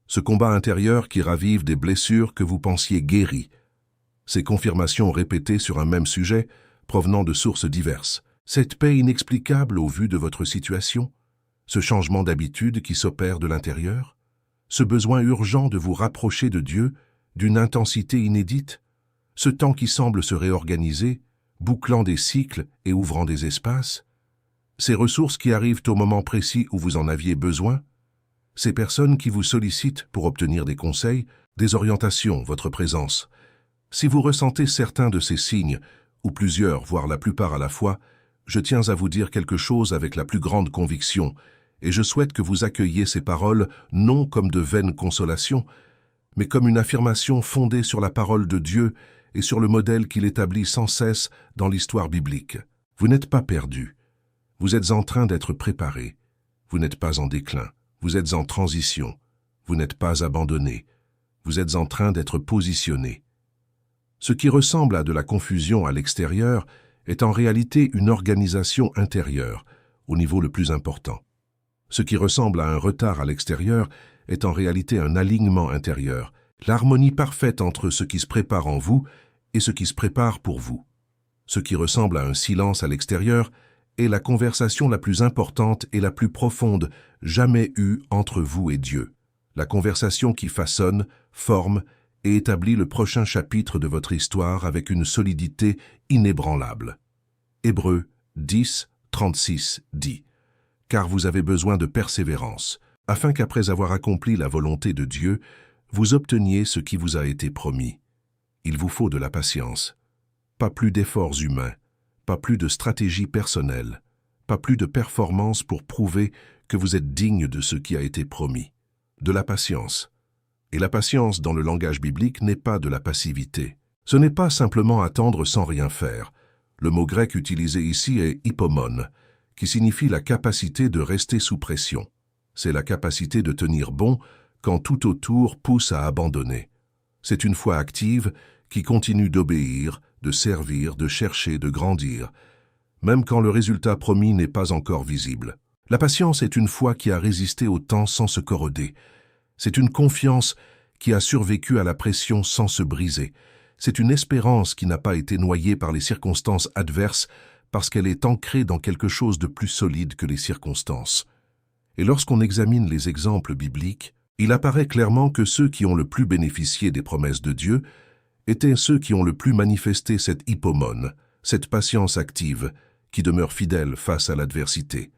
ce combat intérieur qui ravive des blessures que vous pensiez guéries, ces confirmations répétées sur un même sujet provenant de sources diverses, cette paix inexplicable au vu de votre situation, ce changement d'habitude qui s'opère de l'intérieur, ce besoin urgent de vous rapprocher de Dieu d'une intensité inédite, ce temps qui semble se réorganiser, bouclant des cycles et ouvrant des espaces, ces ressources qui arrivent au moment précis où vous en aviez besoin, ces personnes qui vous sollicitent pour obtenir des conseils, des orientations, votre présence. Si vous ressentez certains de ces signes, ou plusieurs, voire la plupart à la fois, je tiens à vous dire quelque chose avec la plus grande conviction, et je souhaite que vous accueilliez ces paroles non comme de vaines consolations, mais comme une affirmation fondée sur la parole de Dieu et sur le modèle qu'il établit sans cesse dans l'histoire biblique. Vous n'êtes pas perdu. Vous êtes en train d'être préparé. Vous n'êtes pas en déclin. Vous êtes en transition. Vous n'êtes pas abandonné. Vous êtes en train d'être positionné. Ce qui ressemble à de la confusion à l'extérieur est en réalité une organisation intérieure, au niveau le plus important. Ce qui ressemble à un retard à l'extérieur est en réalité un alignement intérieur, l'harmonie parfaite entre ce qui se prépare en vous et ce qui se prépare pour vous. Ce qui ressemble à un silence à l'extérieur est la conversation la plus importante et la plus profonde jamais eue entre vous et Dieu. La conversation qui façonne, forme et établit le prochain chapitre de votre histoire avec une solidité inébranlable. Hébreux 10, 36 dit « Car vous avez besoin de persévérance, afin qu'après avoir accompli la volonté de Dieu, vous obteniez ce qui vous a été promis. Il vous faut de la patience. Pas plus d'efforts humains, pas plus de stratégie personnelle, pas plus de performance pour prouver que vous êtes digne de ce qui a été promis. De la patience. Et la patience dans le langage biblique n'est pas de la passivité. Ce n'est pas simplement attendre sans rien faire. Le mot grec utilisé ici est hypomone, qui signifie la capacité de rester sous pression. C'est la capacité de tenir bon quand tout autour pousse à abandonner. C'est une foi active qui continue d'obéir, de servir, de chercher, de grandir, même quand le résultat promis n'est pas encore visible. La patience est une foi qui a résisté au temps sans se corroder. C'est une confiance qui a survécu à la pression sans se briser. C'est une espérance qui n'a pas été noyée par les circonstances adverses parce qu'elle est ancrée dans quelque chose de plus solide que les circonstances. Et lorsqu'on examine les exemples bibliques, il apparaît clairement que ceux qui ont le plus bénéficié des promesses de Dieu étaient ceux qui ont le plus manifesté cette hypomone, cette patience active, qui demeure fidèle face à l'adversité.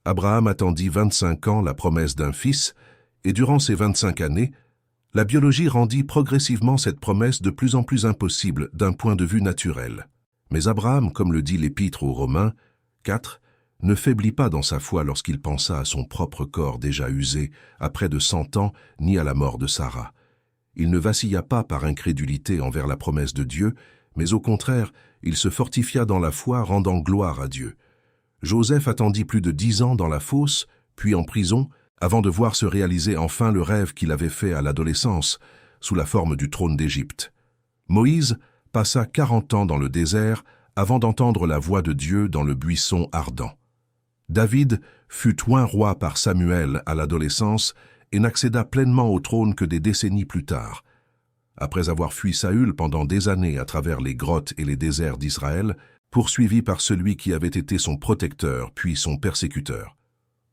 Abraham attendit 25 ans la promesse d'un fils, Et durant ces 25 années, la biologie rendit progressivement cette promesse de plus en plus impossible d'un point de vue naturel. Mais Abraham, comme le dit l'Épître aux Romains 4, ne faiblit pas dans sa foi lorsqu'il pensa à son propre corps déjà usé, à près de 100 ans, ni à la mort de Sarah. Il ne vacilla pas par incrédulité envers la promesse de Dieu, mais au contraire, il se fortifia dans la foi, rendant gloire à Dieu. Joseph attendit plus de 10 ans dans la fosse, puis en prison, avant de voir se réaliser enfin le rêve qu'il avait fait à l'adolescence, sous la forme du trône d'Égypte. Moïse passa 40 ans dans le désert avant d'entendre la voix de Dieu dans le buisson ardent. David fut oint roi par Samuel à l'adolescence et n'accéda pleinement au trône que des décennies plus tard. Après avoir fui Saül pendant des années à travers les grottes et les déserts d'Israël, poursuivi par celui qui avait été son protecteur puis son persécuteur.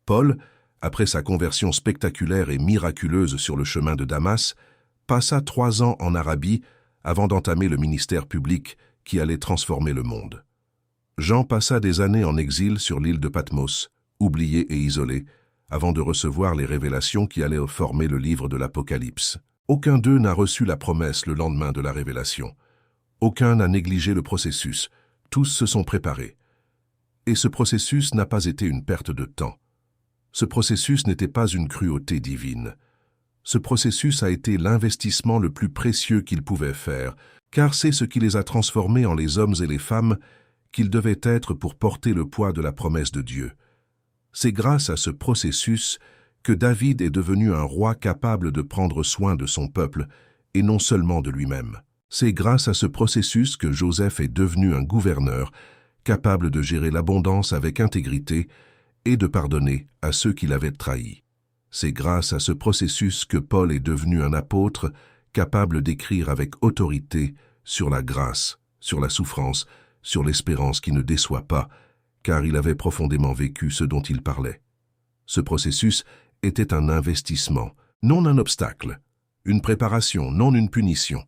Paul, après sa conversion spectaculaire et miraculeuse sur le chemin de Damas, passa 3 ans en Arabie avant d'entamer le ministère public qui allait transformer le monde. Jean passa des années en exil sur l'île de Patmos, oublié et isolé, avant de recevoir les révélations qui allaient former le livre de l'Apocalypse. Aucun d'eux n'a reçu la promesse le lendemain de la révélation. Aucun n'a négligé le processus. Tous se sont préparés. Et ce processus n'a pas été une perte de temps. Ce processus n'était pas une cruauté divine. Ce processus a été l'investissement le plus précieux qu'ils pouvaient faire, car c'est ce qui les a transformés en les hommes et les femmes qu'ils devaient être pour porter le poids de la promesse de Dieu. C'est grâce à ce processus que David est devenu un roi capable de prendre soin de son peuple, et non seulement de lui-même. C'est grâce à ce processus que Joseph est devenu un gouverneur, capable de gérer l'abondance avec intégrité et de pardonner à ceux qui l'avaient trahi. C'est grâce à ce processus que Paul est devenu un apôtre, capable d'écrire avec autorité sur la grâce, sur la souffrance, sur l'espérance qui ne déçoit pas, car il avait profondément vécu ce dont il parlait. Ce processus était un investissement, non un obstacle, une préparation, non une punition.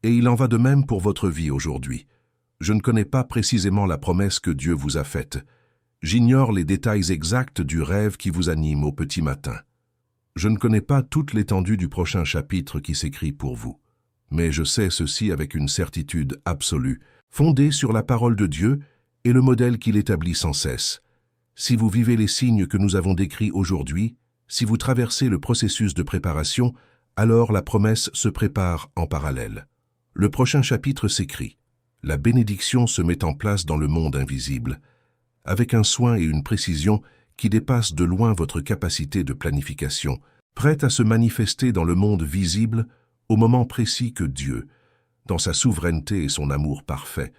Et il en va de même pour votre vie aujourd'hui. Je ne connais pas précisément la promesse que Dieu vous a faite. J'ignore les détails exacts du rêve qui vous anime au petit matin. Je ne connais pas toute l'étendue du prochain chapitre qui s'écrit pour vous. Mais je sais ceci avec une certitude absolue, fondée sur la parole de Dieu et le modèle qu'il établit sans cesse. Si vous vivez les signes que nous avons décrits aujourd'hui, si vous traversez le processus de préparation, alors la promesse se prépare en parallèle. Le prochain chapitre s'écrit. La bénédiction se met en place dans le monde invisible, avec un soin et une précision qui dépassent de loin votre capacité de planification, prête à se manifester dans le monde visible au moment précis que Dieu, dans sa souveraineté et son amour parfait,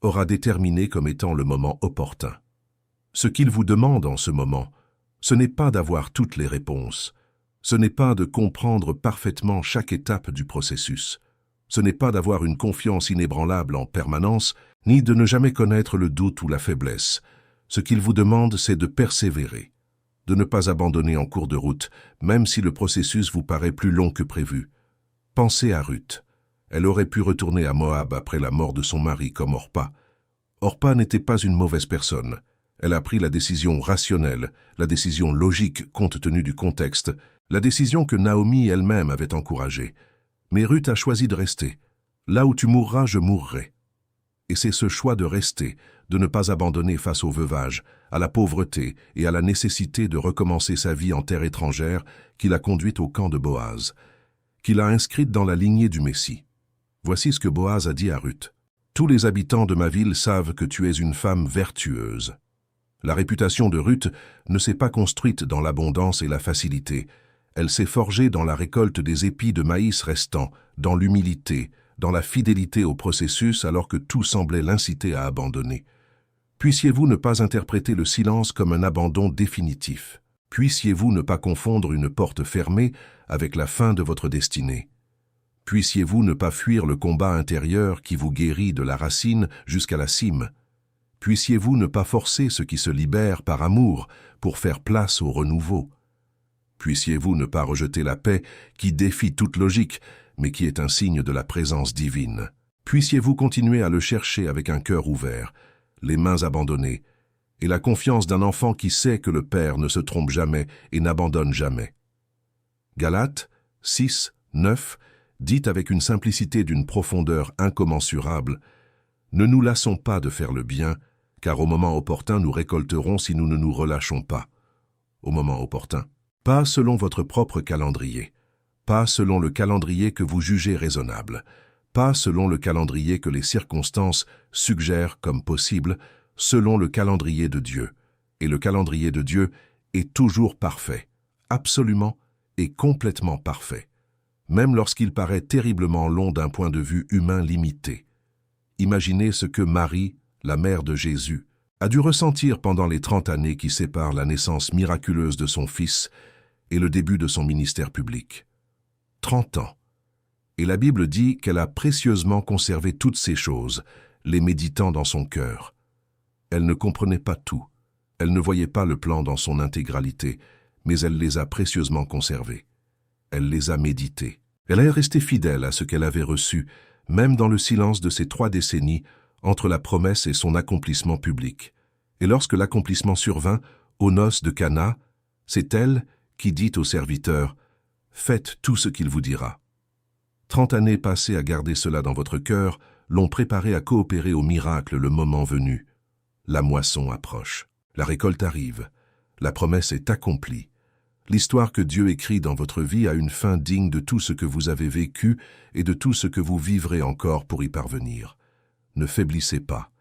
aura déterminé comme étant le moment opportun. Ce qu'il vous demande en ce moment, ce n'est pas d'avoir toutes les réponses, ce n'est pas de comprendre parfaitement chaque étape du processus, ce n'est pas d'avoir une confiance inébranlable en permanence, ni de ne jamais connaître le doute ou la faiblesse. Ce qu'il vous demande, c'est de persévérer, de ne pas abandonner en cours de route, même si le processus vous paraît plus long que prévu. Pensez à Ruth. Elle aurait pu retourner à Moab après la mort de son mari comme Orpa. Orpa n'était pas une mauvaise personne. Elle a pris la décision rationnelle, la décision logique compte tenu du contexte, la décision que Naomi elle-même avait encouragée. Mais Ruth a choisi de rester. Là où tu mourras, je mourrai. Et c'est ce choix de rester, de ne pas abandonner face au veuvage, à la pauvreté et à la nécessité de recommencer sa vie en terre étrangère qui l'a conduite au camp de Boaz, qui l'a inscrite dans la lignée du Messie. Voici ce que Boaz a dit à Ruth. « Tous les habitants de ma ville savent que tu es une femme vertueuse. » La réputation de Ruth ne s'est pas construite dans l'abondance et la facilité. Elle s'est forgée dans la récolte des épis de maïs restants, dans l'humilité, dans la fidélité au processus alors que tout semblait l'inciter à abandonner. Puissiez-vous ne pas interpréter le silence comme un abandon définitif. Puissiez-vous ne pas confondre une porte fermée avec la fin de votre destinée. Puissiez-vous ne pas fuir le combat intérieur qui vous guérit de la racine jusqu'à la cime. Puissiez-vous ne pas forcer ce qui se libère par amour pour faire place au renouveau. Puissiez-vous ne pas rejeter la paix qui défie toute logique, mais qui est un signe de la présence divine. Puissiez-vous continuer à le chercher avec un cœur ouvert, les mains abandonnées, et la confiance d'un enfant qui sait que le Père ne se trompe jamais et n'abandonne jamais. Galates 6, 9 dit avec une simplicité d'une profondeur incommensurable: « Ne nous lassons pas de faire le bien, car au moment opportun nous récolterons si nous ne nous relâchons pas. » Au moment opportun. Pas selon votre propre calendrier, pas selon le calendrier que vous jugez raisonnable, pas selon le calendrier que les circonstances suggèrent comme possible, selon le calendrier de Dieu. Et le calendrier de Dieu est toujours parfait, absolument et complètement parfait, même lorsqu'il paraît terriblement long d'un point de vue humain limité. Imaginez ce que Marie, la mère de Jésus, a dû ressentir pendant les 30 années qui séparent la naissance miraculeuse de son fils et le début de son ministère public. 30 ans. Et la Bible dit qu'elle a précieusement conservé toutes ces choses, les méditant dans son cœur. Elle ne comprenait pas tout, elle ne voyait pas le plan dans son intégralité, mais elle les a précieusement conservés. Elle les a médités. Elle est restée fidèle à ce qu'elle avait reçu, même dans le silence de ces 3 décennies entre la promesse et son accomplissement public. Et lorsque l'accomplissement survint, aux noces de Cana, c'est elle qui dit au serviteur: « Faites tout ce qu'il vous dira. » 30 années passées à garder cela dans votre cœur l'ont préparé à coopérer au miracle le moment venu. La moisson approche. La récolte arrive. La promesse est accomplie. L'histoire que Dieu écrit dans votre vie a une fin digne de tout ce que vous avez vécu et de tout ce que vous vivrez encore pour y parvenir. Ne faiblissez pas.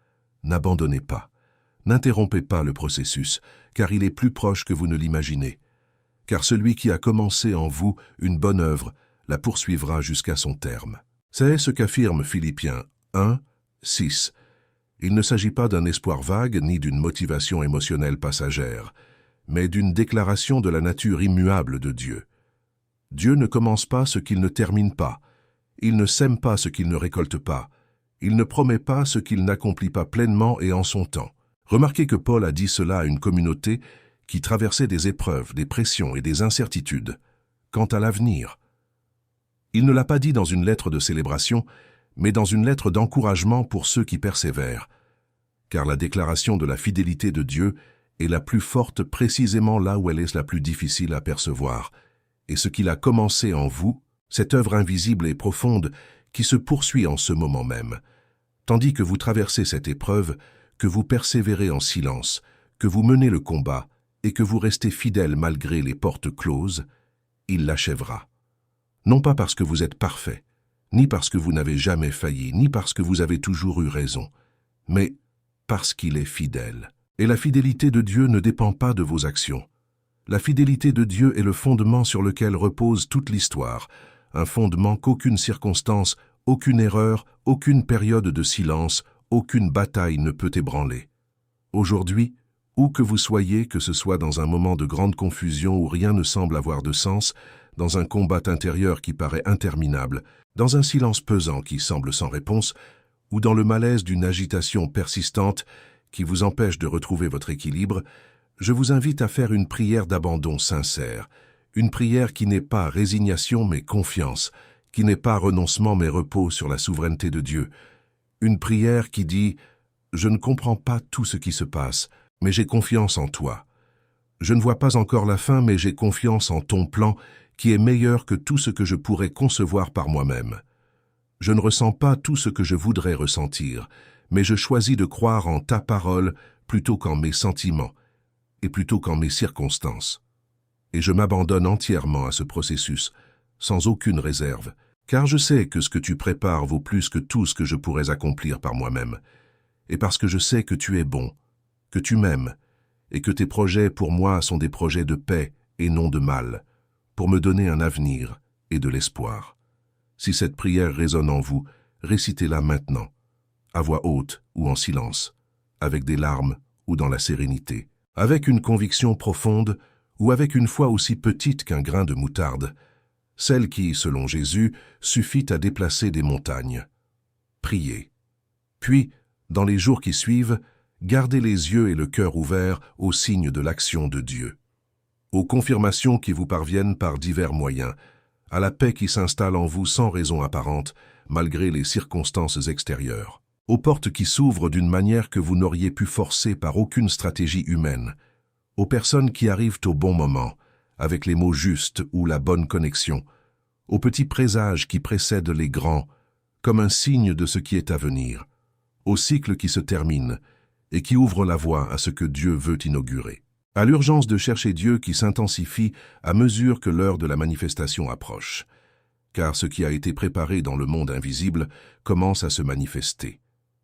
N'abandonnez pas. N'interrompez pas le processus, car il est plus proche que vous ne l'imaginez. Car celui qui a commencé en vous une bonne œuvre la poursuivra jusqu'à son terme. C'est ce qu'affirme Philippiens 1, 6. Il ne s'agit pas d'un espoir vague ni d'une motivation émotionnelle passagère, mais d'une déclaration de la nature immuable de Dieu. Dieu ne commence pas ce qu'il ne termine pas. Il ne sème pas ce qu'il ne récolte pas. Il ne promet pas ce qu'il n'accomplit pas pleinement et en son temps. Remarquez que Paul a dit cela à une communauté qui traversait des épreuves, des pressions et des incertitudes. Quant à l'avenir, il ne l'a pas dit dans une lettre de célébration, mais dans une lettre d'encouragement pour ceux qui persévèrent, car la déclaration de la fidélité de Dieu est la plus forte précisément là où elle est la plus difficile à percevoir, et ce qu'il a commencé en vous, cette œuvre invisible et profonde qui se poursuit en ce moment même, tandis que vous traversez cette épreuve, que vous persévérez en silence, que vous menez le combat et que vous restez fidèle malgré les portes closes, il l'achèvera. Non pas parce que vous êtes parfait, ni parce que vous n'avez jamais failli, ni parce que vous avez toujours eu raison, mais parce qu'il est fidèle. Et la fidélité de Dieu ne dépend pas de vos actions. La fidélité de Dieu est le fondement sur lequel repose toute l'histoire, un fondement qu'aucune circonstance, aucune erreur, aucune période de silence, aucune bataille ne peut ébranler. Aujourd'hui, où que vous soyez, que ce soit dans un moment de grande confusion où rien ne semble avoir de sens, dans un combat intérieur qui paraît interminable, dans un silence pesant qui semble sans réponse, ou dans le malaise d'une agitation persistante qui vous empêche de retrouver votre équilibre, je vous invite à faire une prière d'abandon sincère, une prière qui n'est pas résignation mais confiance, qui n'est pas renoncement mais repos sur la souveraineté de Dieu, une prière qui dit « Je ne comprends pas tout ce qui se passe, mais j'ai confiance en toi. Je ne vois pas encore la fin, mais j'ai confiance en ton plan qui est meilleur que tout ce que je pourrais concevoir par moi-même. Je ne ressens pas tout ce que je voudrais ressentir, mais je choisis de croire en ta parole plutôt qu'en mes sentiments et plutôt qu'en mes circonstances. Et je m'abandonne entièrement à ce processus, sans aucune réserve, car je sais que ce que tu prépares vaut plus que tout ce que je pourrais accomplir par moi-même, et parce que je sais que tu es bon, que tu m'aimes, et que tes projets pour moi sont des projets de paix et non de mal, pour me donner un avenir et de l'espoir. Si cette prière résonne en vous, récitez-la maintenant, à voix haute ou en silence, avec des larmes ou dans la sérénité, avec une conviction profonde ou avec une foi aussi petite qu'un grain de moutarde, celle qui, selon Jésus, suffit à déplacer des montagnes. Priez. Puis, dans les jours qui suivent, gardez les yeux et le cœur ouverts aux signes de l'action de Dieu, aux confirmations qui vous parviennent par divers moyens, à la paix qui s'installe en vous sans raison apparente, malgré les circonstances extérieures, aux portes qui s'ouvrent d'une manière que vous n'auriez pu forcer par aucune stratégie humaine, aux personnes qui arrivent au bon moment, avec les mots justes ou la bonne connexion, aux petits présages qui précèdent les grands, comme un signe de ce qui est à venir, au cycle qui se termine et qui ouvre la voie à ce que Dieu veut inaugurer. À l'urgence de chercher Dieu qui s'intensifie à mesure que l'heure de la manifestation approche, car ce qui a été préparé dans le monde invisible commence à se manifester.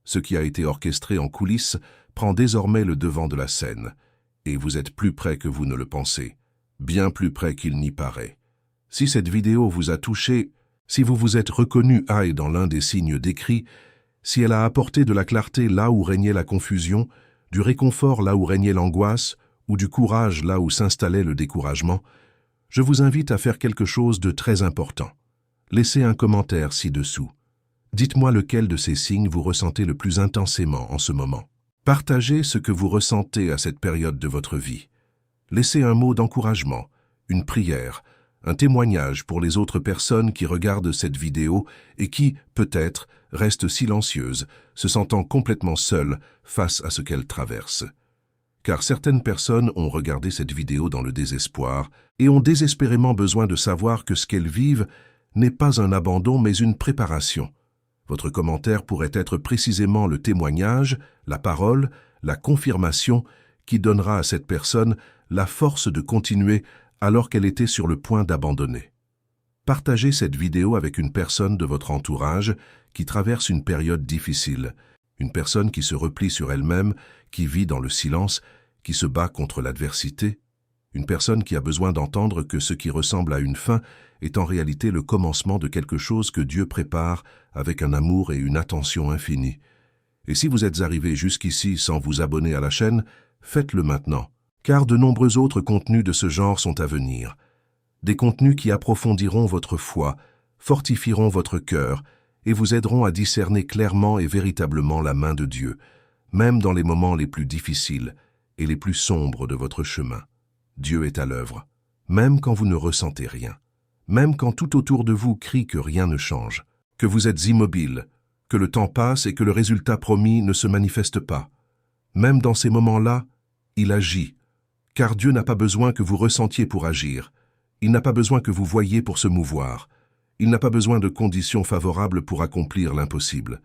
Ce qui a été orchestré en coulisses prend désormais le devant de la scène, et vous êtes plus près que vous ne le pensez, bien plus près qu'il n'y paraît. Si cette vidéo vous a touché, si vous vous êtes reconnu dans l'un des signes décrits, si elle a apporté de la clarté là où régnait la confusion, du réconfort là où régnait l'angoisse, ou du courage là où s'installait le découragement, je vous invite à faire quelque chose de très important. Laissez un commentaire ci-dessous. Dites-moi lequel de ces signes vous ressentez le plus intensément en ce moment. Partagez ce que vous ressentez à cette période de votre vie. Laissez un mot d'encouragement, une prière, un témoignage pour les autres personnes qui regardent cette vidéo et qui, peut-être, restent silencieuses, se sentant complètement seules face à ce qu'elles traversent. Car certaines personnes ont regardé cette vidéo dans le désespoir et ont désespérément besoin de savoir que ce qu'elles vivent n'est pas un abandon mais une préparation. Votre commentaire pourrait être précisément le témoignage, la parole, la confirmation qui donnera à cette personne la force de continuer alors qu'elle était sur le point d'abandonner. Partagez cette vidéo avec une personne de votre entourage qui traverse une période difficile, une personne qui se replie sur elle-même, qui vit dans le silence, qui se bat contre l'adversité, une personne qui a besoin d'entendre que ce qui ressemble à une fin est en réalité le commencement de quelque chose que Dieu prépare avec un amour et une attention infinie. Et si vous êtes arrivé jusqu'ici sans vous abonner à la chaîne, faites-le maintenant, car de nombreux autres contenus de ce genre sont à venir. Des contenus qui approfondiront votre foi, fortifieront votre cœur et vous aideront à discerner clairement et véritablement la main de Dieu, même dans les moments les plus difficiles et les plus sombres de votre chemin. Dieu est à l'œuvre, même quand vous ne ressentez rien, même quand tout autour de vous crie que rien ne change, que vous êtes immobile, que le temps passe et que le résultat promis ne se manifeste pas. Même dans ces moments-là, il agit, car Dieu n'a pas besoin que vous ressentiez pour agir. Il n'a pas besoin que vous voyiez pour se mouvoir. Il n'a pas besoin de conditions favorables pour accomplir l'impossible.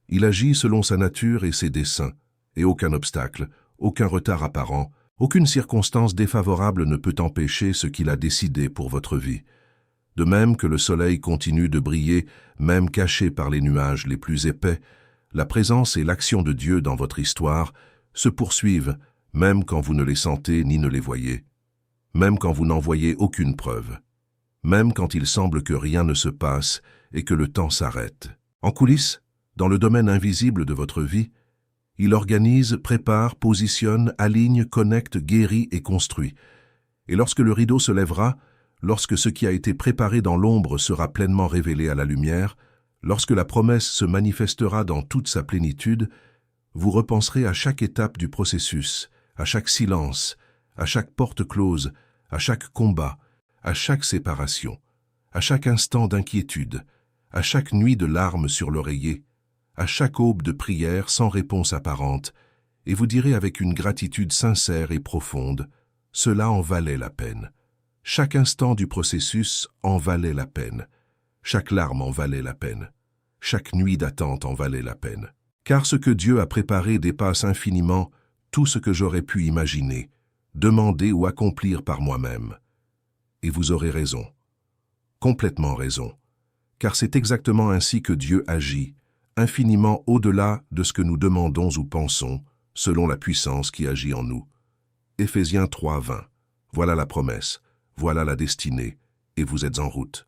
Il agit selon sa nature et ses desseins, et aucun obstacle, aucun retard apparent, aucune circonstance défavorable ne peut empêcher ce qu'il a décidé pour votre vie. De même que le soleil continue de briller, même caché par les nuages les plus épais, la présence et l'action de Dieu dans votre histoire se poursuivent, même quand vous ne les sentez ni ne les voyez, même quand vous n'en voyez aucune preuve, même quand il semble que rien ne se passe et que le temps s'arrête. En coulisses, dans le domaine invisible de votre vie, il organise, prépare, positionne, aligne, connecte, guérit et construit. Et lorsque le rideau se lèvera, lorsque ce qui a été préparé dans l'ombre sera pleinement révélé à la lumière, lorsque la promesse se manifestera dans toute sa plénitude, vous repenserez à chaque étape du processus, à chaque silence, à chaque porte close, à chaque combat, à chaque séparation, à chaque instant d'inquiétude, à chaque nuit de larmes sur l'oreiller, à chaque aube de prière sans réponse apparente, et vous direz avec une gratitude sincère et profonde, « Cela en valait la peine. Chaque instant du processus en valait la peine. Chaque larme en valait la peine. Chaque nuit d'attente en valait la peine. Car ce que Dieu a préparé dépasse infiniment tout ce que j'aurais pu imaginer, demander ou accomplir par moi-même. » Et vous aurez raison, complètement raison, car c'est exactement ainsi que Dieu agit, infiniment au-delà de ce que nous demandons ou pensons, selon la puissance qui agit en nous. Éphésiens 3:20. Voilà la promesse, voilà la destinée, et vous êtes en route.